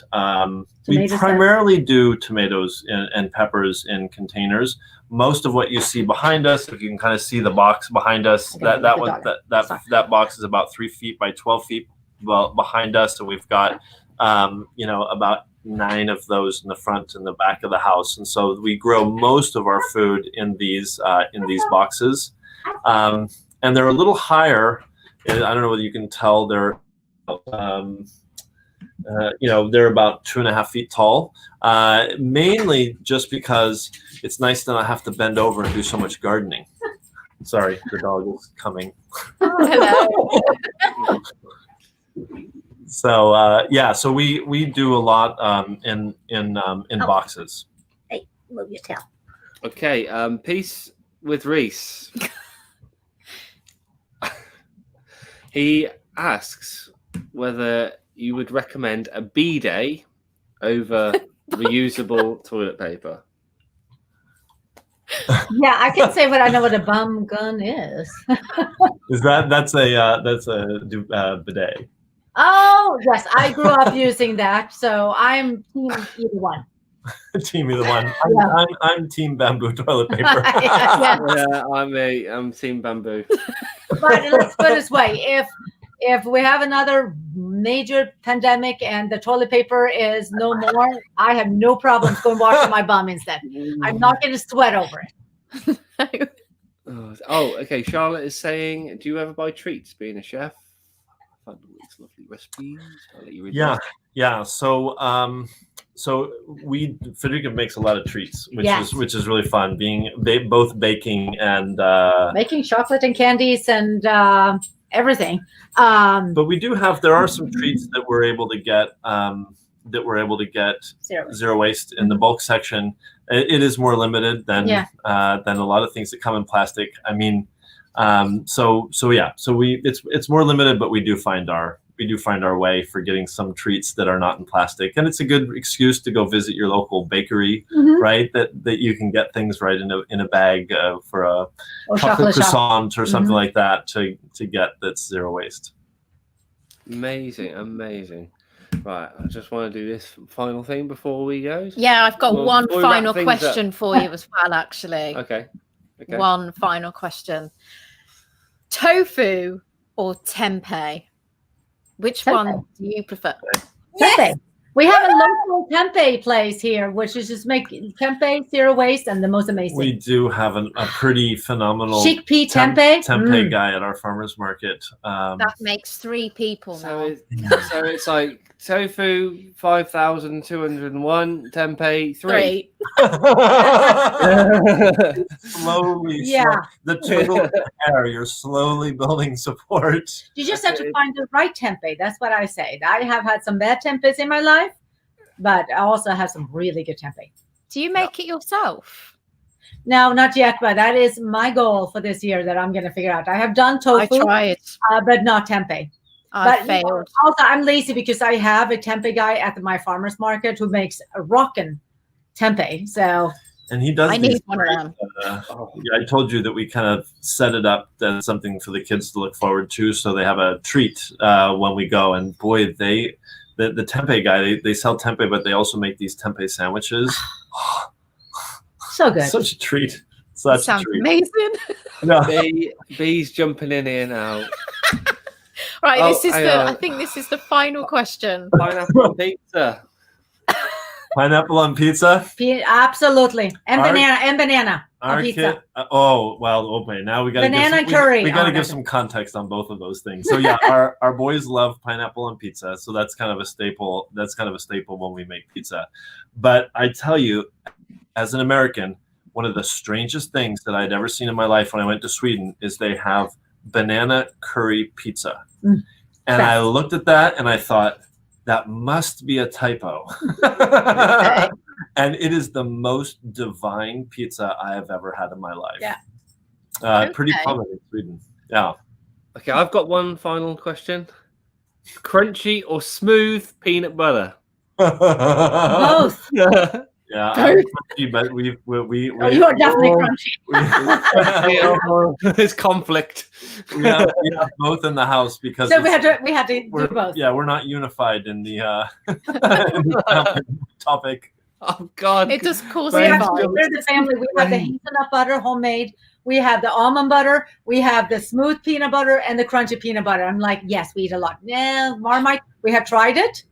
We primarily do tomatoes and peppers in containers. Most of what you see behind us, if you can kind of see the box behind us, that box is about 3 feet by 12 feet behind us, and we've got about 9 of those in the front and the back of the house. And so we grow most of our food in these boxes, and they're a little higher. I don't know whether you can tell. They're they're about 2.5 feet tall, mainly just because it's nice to not have to bend over and do so much gardening. Sorry, the dog is coming. Hello. So so we do a lot in boxes. Hey, move your tail. Okay, peace with Reese. He asks whether you would recommend a bidet over reusable toilet paper. Yeah, I can say what I know what a bum gun is. That's a bidet? Oh yes, I grew up using that, so I'm team either one. Team either one. I'm team bamboo toilet paper. Yeah, I'm team bamboo. But let's put it this way: if we have another major pandemic and the toilet paper is no more, I have no problems going washing my bum instead. I'm not going to sweat over it. Okay. Charlotte is saying, do you ever buy treats being a chef? I found all these lovely recipes. I'll let you read those. Yeah. So Federica makes a lot of treats, which is really fun. Both baking and making chocolate and candies and everything. But we do have, there are some treats that we're able to get, zero waste in the bulk section. It is more limited than a lot of things that come in plastic. I mean, so it's more limited, but we do find our way for getting some treats that are not in plastic, and it's a good excuse to go visit your local bakery, right? That you can get things right in a bag for a chocolate croissant or something like that to get that's zero waste. Amazing. Right, I just want to do this final thing before we go. Yeah, I've got one final question for you as well, actually. Okay. One final question. Tofu or tempeh? Which one do you prefer? Tempeh. We have a local tempeh place here, which is just make tempeh, zero waste, and the most amazing. We do have a pretty phenomenal chickpea tempeh guy at our farmers market. That makes 3 people now. So it's like tofu 5,201, tempeh 3. Slowly, the total hair. You're slowly building support. You just have to find the right tempeh. That's what I say. I have had some bad tempehs in my life, but I also have some really good tempeh. Do you make it yourself? No, not yet, but that is my goal for this year that I'm going to figure out. I have done tofu, I tried, but not tempeh. I failed. Also, I'm lazy because I have a tempeh guy at my farmer's market who makes a rockin' tempeh. So, and he does. I need one of them. I told you that we kind of set it up as something for the kids to look forward to, so they have a treat when we go. And boy, the tempeh guy, they sell tempeh, but they also make these tempeh sandwiches. So good. Such a treat. Such sounds a treat. Amazing. Yeah. Bees jumping in here now. Right, I think this is the final question. Pineapple on pizza. Pineapple on pizza? Absolutely. And banana on pizza. Okay. Now we got to banana curry. We got to give some context on both of those things. So yeah, our boys love pineapple on pizza. So that's kind of a staple. That's kind of a staple when we make pizza. But I tell you, as an American, one of the strangest things that I'd ever seen in my life when I went to Sweden is they have banana curry pizza. And I looked at that and I thought, that must be a typo. And it is the most divine pizza I have ever had in my life. Yeah. Pretty common in Sweden. Yeah. Okay, I've got one final question. Crunchy or smooth peanut butter? Both. Yeah, I'm crunchy, but we you are definitely crunchy. There's conflict. We have both in the house because so we had to do both. Yeah, we're not unified in the topic. Oh God, it does cause we're the family. We have the hazelnut butter, homemade. We have the almond butter. We have the smooth peanut butter and the crunchy peanut butter. I'm like, yes, we eat a lot. Yeah, Marmite. We have tried it.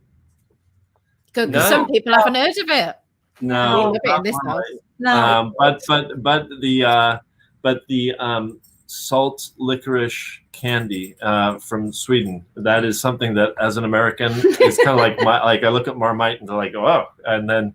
Good, because some people haven't heard of it. No, in this house. No. But the salt licorice candy from Sweden, that is something that as an American is kind of like I look at Marmite and they're like, oh, and then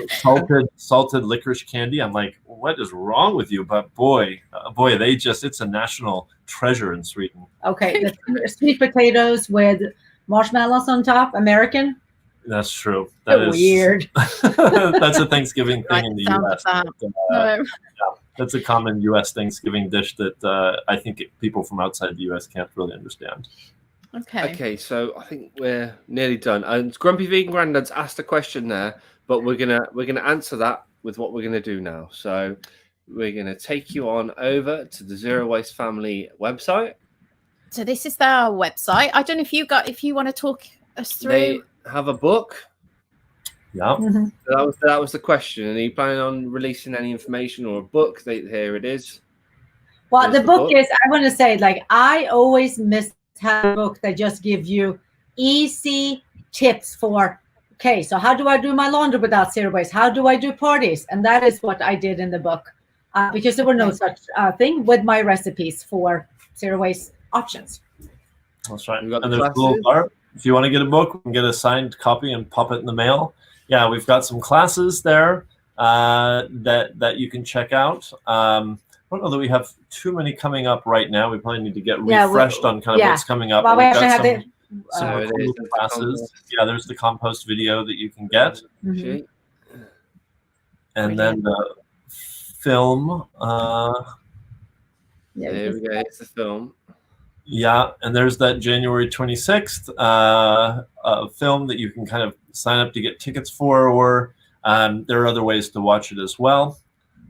salted licorice candy. I'm like, what is wrong with you? But boy, it's a national treasure in Sweden. Okay, the sweet potatoes with marshmallows on top, American. That's true. That is weird. That's a Thanksgiving thing in the U.S. No. That's a common U.S. Thanksgiving dish that I think people from outside the U.S. can't really understand. Okay, so I think we're nearly done. And Grumpy Vegan Grandad's asked a question there, but we're gonna answer that with what we're gonna do now. So we're gonna take you on over to the Zero Waste Family website. So this is their website. I don't know if you want to talk us through. They have a book. Yeah. Mm-hmm. That was the question. And are you planning on releasing any information or a book? Here it is. Well, the book is, I want to say, like, I always miss having a book that just gives you easy tips for, okay, so how do I do my laundry without zero waste? How do I do parties? And that is what I did in the book because there were no such thing with my recipes for zero waste options. That's right. And there's a little bar. If you want to get a book, we can get a signed copy and pop it in the mail. Yeah, we've got some classes there that you can check out. don't know that we have too many coming up right now. We probably need to get Yeah, refreshed on kind of what's coming up. Well, we We've actually got have some There it recording is. classes. Yeah, there's the compost video that you can get. She- And then the film. There we go. It's the film. Yeah, and there's that January 26th film that you can kind of sign up to get tickets for, or there are other ways to watch it as well.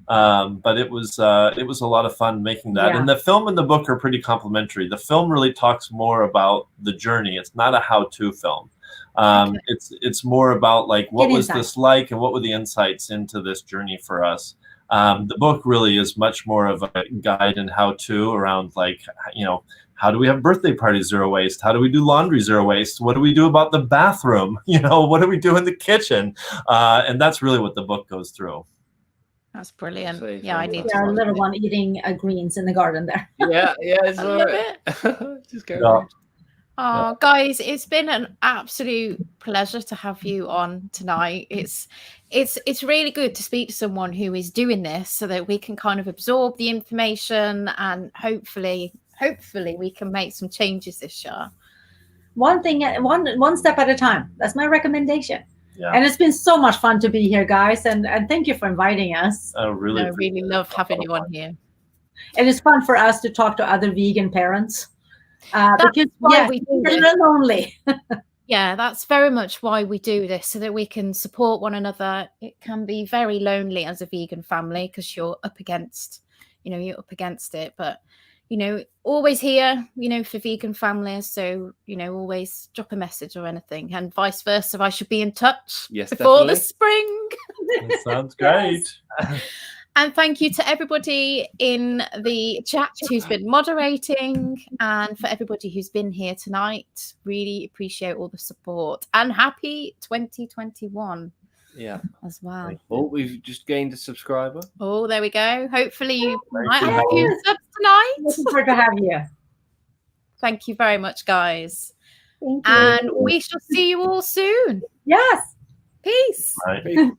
But it was a lot of fun making that. Yeah. And the film and the book are pretty complementary. The film really talks more about the journey. It's not a how-to film. It's more about like what was this like and what were the insights into this journey for us. The book really is much more of a guide and how-to around like, you know, how do we have birthday parties zero waste? How do we do laundry zero waste? What do we do about the bathroom? You know, what do we do in the kitchen? And that's really what the book goes through. That's brilliant. Absolutely Yeah, I need fantastic. to Our watch little it. one eating greens in the garden there. Yeah, it's I all love right. Just go. Yeah. Oh, guys, it's been an absolute pleasure to have you on tonight. It's really good to speak to someone who is doing this so that we can kind of absorb the information and hopefully we can make some changes this year. One thing, one step at a time. That's my recommendation. Yeah. And it's been so much fun to be here, guys. And thank you for inviting us. I really, I really love having you on here. And it's fun for us to talk to other vegan parents. Because why we do they're this. not lonely. Yeah, that's very much why we do this, so that we can support one another. It can be very lonely as a vegan family because you're up against it. But, you know, always here, you know, for vegan families. So, you know, always drop a message or anything, and vice versa. I should be in touch before the spring. That sounds great. And thank you to everybody in the chat who's been moderating, and for everybody who's been here tonight. Really appreciate all the support, and happy 2021. Yeah, as well. Oh, we've just gained a subscriber. Oh, there we go. Hopefully you might you. have a few subs tonight. Looking forward to have you. Thank you very much, guys. Thank you. And we shall see you all soon. Yes. Peace. Right.